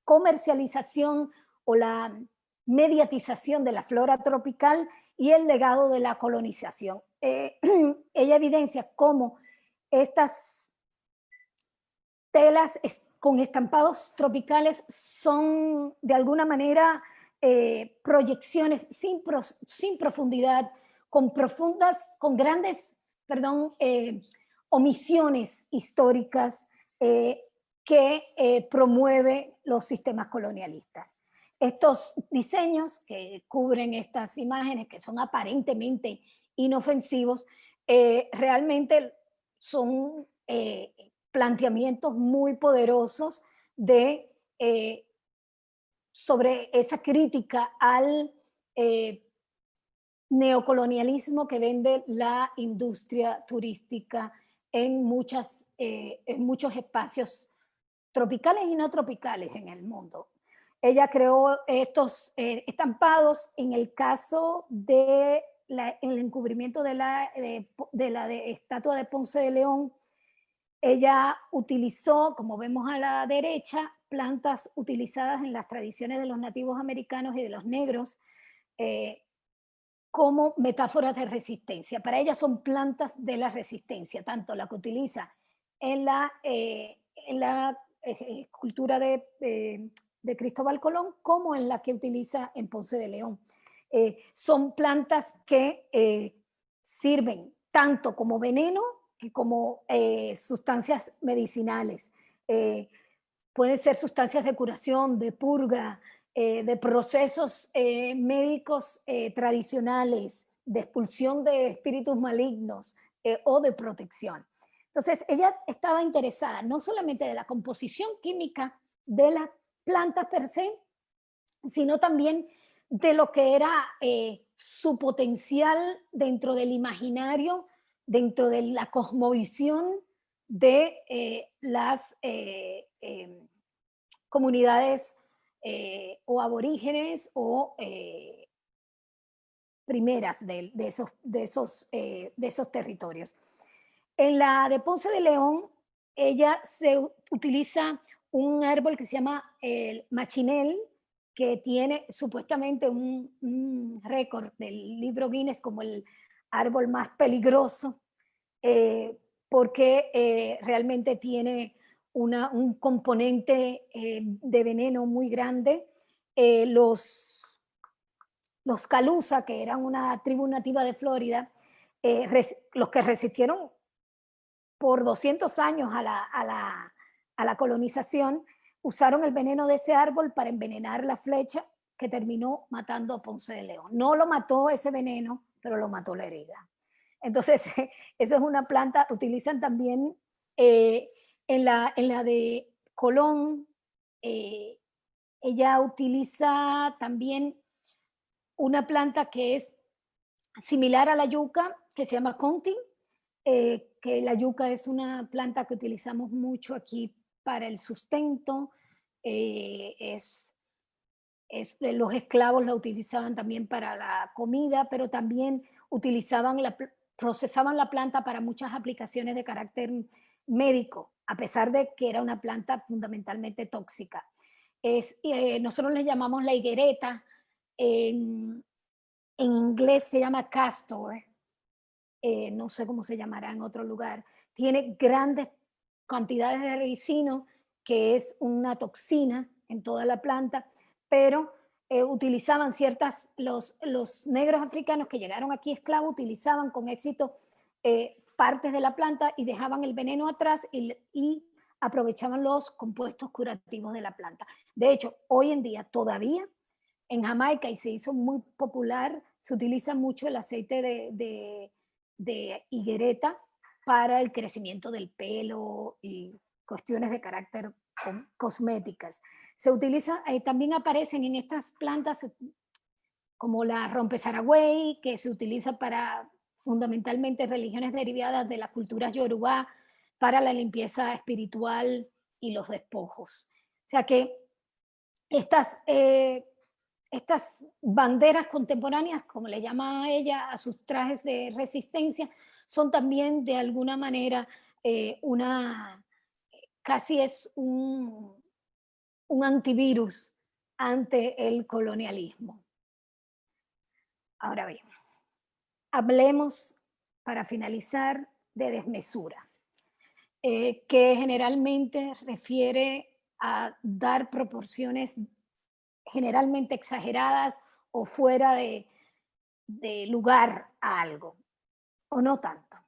comercialización o la mediatización de la flora tropical y el legado de la colonización. Ella evidencia cómo estas telas con estampados tropicales son de alguna manera proyecciones sin profundidad, con grandes, omisiones históricas que promueve los sistemas colonialistas. Estos diseños que cubren estas imágenes, que son aparentemente inofensivos, realmente son planteamientos muy poderosos sobre esa crítica al neocolonialismo que vende la industria turística en muchos espacios tropicales y no tropicales en el mundo. Ella creó estos estampados en el caso de el encubrimiento de la estatua de Ponce de León. Ella utilizó, como vemos a la derecha, plantas utilizadas en las tradiciones de los nativos americanos y de los negros como metáforas de resistencia. Para ella son plantas de la resistencia, tanto la que utiliza en la escultura de Cristóbal Colón como en la que utiliza en Ponce de León. Son plantas que sirven tanto como veneno que como sustancias medicinales. Pueden ser sustancias de curación, de purga, de procesos médicos tradicionales, de expulsión de espíritus malignos o de protección. Entonces, ella estaba interesada no solamente de la composición química de las plantas per se, sino también de lo que era su potencial dentro del imaginario, dentro de la cosmovisión de las comunidades o aborígenes o primeras de esos territorios. En la de Ponce de León, ella se utiliza un árbol que se llama el machinel, que tiene supuestamente un récord del libro Guinness como el árbol más peligroso, porque realmente tiene un componente de veneno muy grande. Los Calusa, que eran una tribu nativa de Florida, los que resistieron por 200 años a la colonización, usaron el veneno de ese árbol para envenenar la flecha que terminó matando a Ponce de León. No lo mató ese veneno, pero lo mató la herida. Entonces, eso es una planta, utilizan también en la de Colón, ella utiliza también una planta que es similar a la yuca, que se llama conti, que la yuca es una planta que utilizamos mucho aquí para el sustento, los esclavos la utilizaban también para la comida, pero también procesaban la planta para muchas aplicaciones de carácter médico, a pesar de que era una planta fundamentalmente tóxica. Nosotros le llamamos la higuereta, en inglés se llama castor, no sé cómo se llamará en otro lugar. Tiene grandes cantidades de ricino, que es una toxina en toda la planta, pero utilizaban los negros africanos que llegaron aquí esclavos, utilizaban con éxito partes de la planta y dejaban el veneno atrás y aprovechaban los compuestos curativos de la planta. De hecho, hoy en día todavía en Jamaica, y se hizo muy popular, se utiliza mucho el aceite de higuereta para el crecimiento del pelo y cuestiones de carácter cosméticas. Se utiliza, también aparecen en estas plantas como la rompezaragüey, que se utiliza para fundamentalmente religiones derivadas de las culturas yorubá, para la limpieza espiritual y los despojos. O sea que estas banderas contemporáneas, como le llama ella a sus trajes de resistencia, son también de alguna manera casi es un antivirus ante el colonialismo. Ahora bien, hablemos para finalizar de desmesura, que generalmente refiere a dar proporciones generalmente exageradas o fuera de lugar a algo, o no tanto.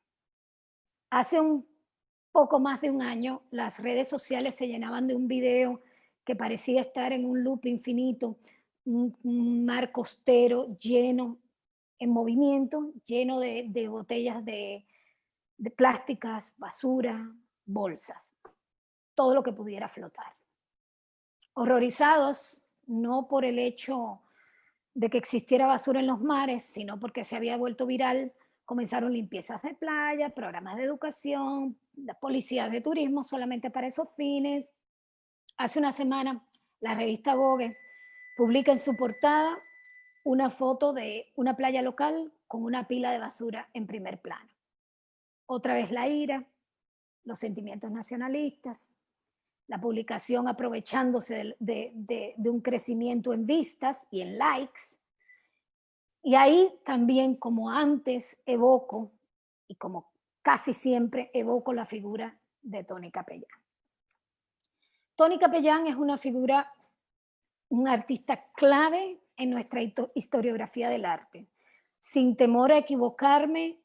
Hace un poco más de un año, las redes sociales se llenaban de un video que parecía estar en un loop infinito, un mar costero lleno, en movimiento, lleno de botellas de plásticas, basura, bolsas, todo lo que pudiera flotar. Horrorizados, no por el hecho de que existiera basura en los mares, sino porque se había vuelto viral, comenzaron limpiezas de playa, programas de educación, la policías de turismo solamente para esos fines. Hace una semana, la revista Vogue publica en su portada una foto de una playa local con una pila de basura en primer plano. Otra vez la ira, los sentimientos nacionalistas, la publicación aprovechándose de un crecimiento en vistas y en likes. Y ahí también, como antes, evoco, y como casi siempre, evoco la figura de Tony Capellán. Tony Capellán es una figura, un artista clave en nuestra historiografía del arte. Sin temor a equivocarme,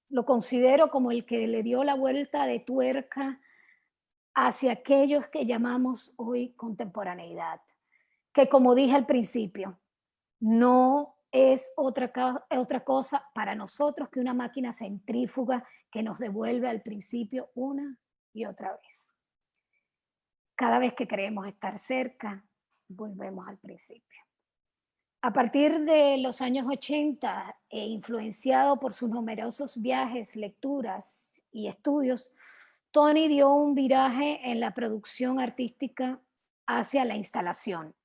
lo considero como el que le dio la vuelta de tuerca hacia aquellos que llamamos hoy contemporaneidad, que como dije al principio, no es otra cosa para nosotros que una máquina centrífuga que nos devuelve al principio una y otra vez. Cada vez que creemos estar cerca, volvemos al principio. A partir de los años 80 e influenciado por sus numerosos viajes, lecturas y estudios, Tony dio un viraje en la producción artística hacia la instalación,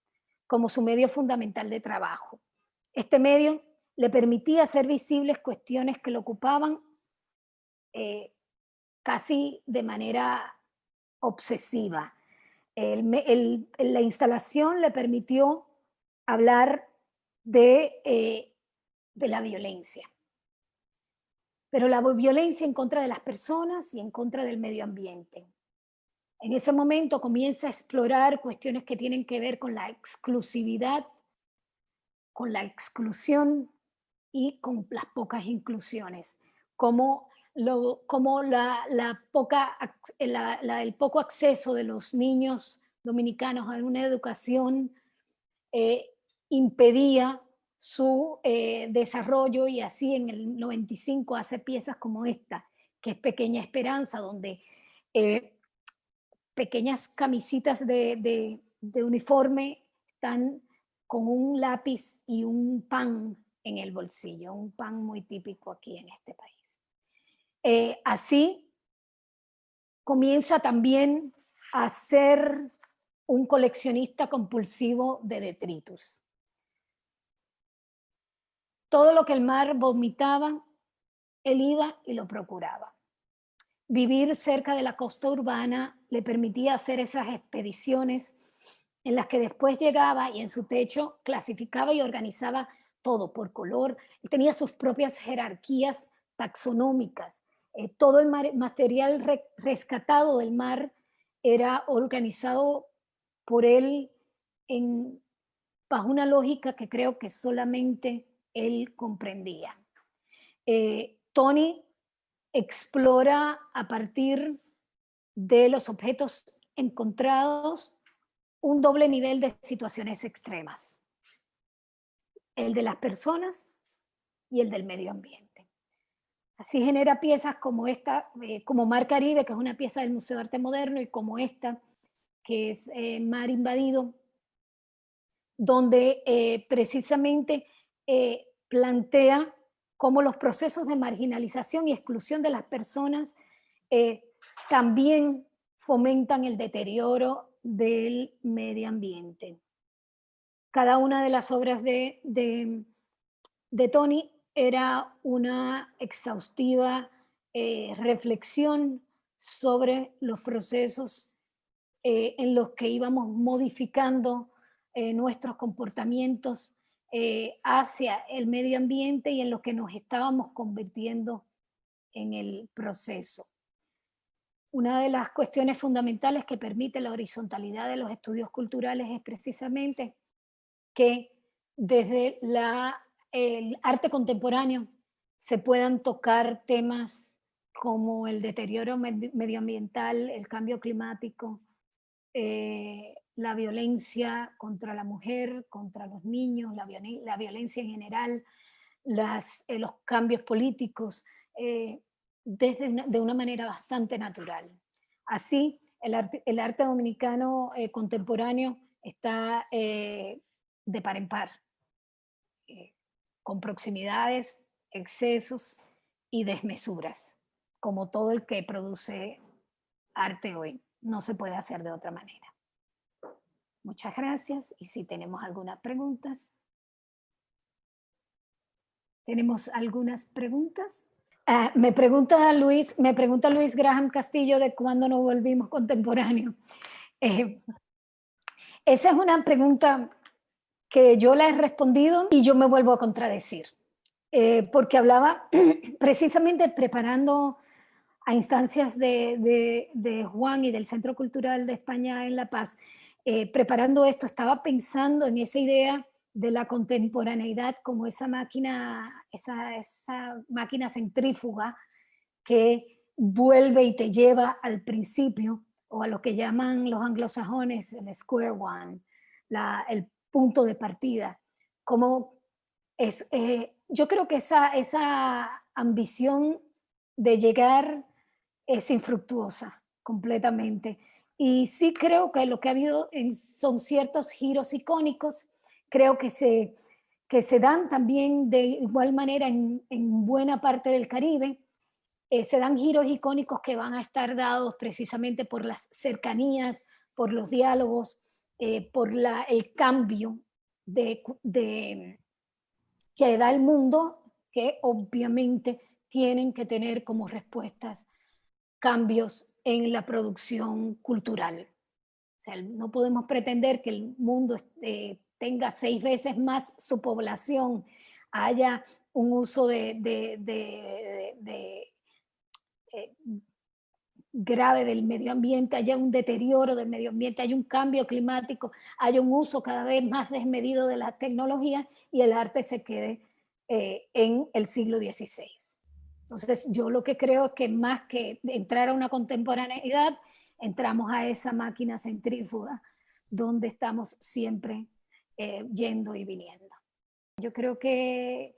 como su medio fundamental de trabajo. Este medio le permitía hacer visibles cuestiones que lo ocupaban casi de manera obsesiva. La instalación le permitió hablar de la violencia, pero la violencia en contra de las personas y en contra del medio ambiente. En ese momento comienza a explorar cuestiones que tienen que ver con la exclusividad, con la exclusión y con las pocas inclusiones, como el poco acceso de los niños dominicanos a una educación eh, impedía su desarrollo, y así en el 95 hace piezas como esta, que es Pequeña Esperanza, donde pequeñas camisitas de uniforme están con un lápiz y un pan en el bolsillo, un pan muy típico aquí en este país. Así comienza también a ser un coleccionista compulsivo de detritus. Todo lo que el mar vomitaba, él iba y lo procuraba. Vivir cerca de la costa urbana le permitía hacer esas expediciones en las que después llegaba y en su techo clasificaba y organizaba todo por color. Él tenía sus propias jerarquías taxonómicas. Todo el material rescatado del mar era organizado por él bajo una lógica que creo que solamente él comprendía. Tony explora a partir de los objetos encontrados un doble nivel de situaciones extremas, el de las personas y el del medio ambiente. Así genera piezas como esta, como Mar Caribe, que es una pieza del Museo de Arte Moderno, y como esta, que es Mar Invadido, donde precisamente plantea cómo los procesos de marginalización y exclusión de las personas también fomentan el deterioro del medio ambiente. Cada una de las obras de Tony era una exhaustiva reflexión sobre los procesos en los que íbamos modificando nuestros comportamientos hacia el medio ambiente y en los que nos estábamos convirtiendo en el proceso. Una de las cuestiones fundamentales que permite la horizontalidad de los estudios culturales es precisamente que desde el arte contemporáneo se puedan tocar temas como el deterioro medioambiental, el cambio climático, la violencia contra la mujer, contra los niños, la violencia en general, los cambios políticos, de una manera bastante natural. Así, el arte dominicano contemporáneo está de par en par. con proximidades, excesos y desmesuras, como todo el que produce arte hoy. No se puede hacer de otra manera. Muchas gracias y si tenemos algunas preguntas. ¿Tenemos algunas preguntas? Me pregunta Luis Graham Castillo de cuándo nos volvimos contemporáneos. Esa es una pregunta que yo la he respondido y yo me vuelvo a contradecir, porque hablaba precisamente preparando a instancias de Juan y del Centro Cultural de España en La Paz, preparando esto, estaba pensando en esa idea de la contemporaneidad como esa máquina centrífuga que vuelve y te lleva al principio, o a lo que llaman los anglosajones el square one, el punto de partida. Como yo creo que esa ambición de llegar es infructuosa completamente. Y sí creo que lo que ha habido son ciertos giros icónicos, creo que se dan también de igual manera en buena parte del Caribe. Se dan giros icónicos que van a estar dados precisamente por las cercanías, por los diálogos, por el cambio que da el mundo, que obviamente tienen que tener como respuestas cambios en la producción cultural. O sea, no podemos pretender que el mundo tenga 6 veces más su población, haya un uso grave del medio ambiente, haya un deterioro del medio ambiente, haya un cambio climático, haya un uso cada vez más desmedido de la tecnología y el arte se quede en el siglo XVI. Entonces, yo lo que creo es que más que entrar a una contemporaneidad, entramos a esa máquina centrífuga donde estamos siempre yendo y viniendo. Yo creo que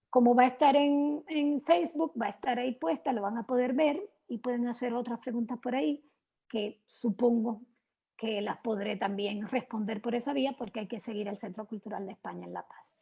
como va a estar en Facebook, va a estar ahí puesta, lo van a poder ver y pueden hacer otras preguntas por ahí que supongo que las podré también responder por esa vía porque hay que seguir el Centro Cultural de España en La Paz.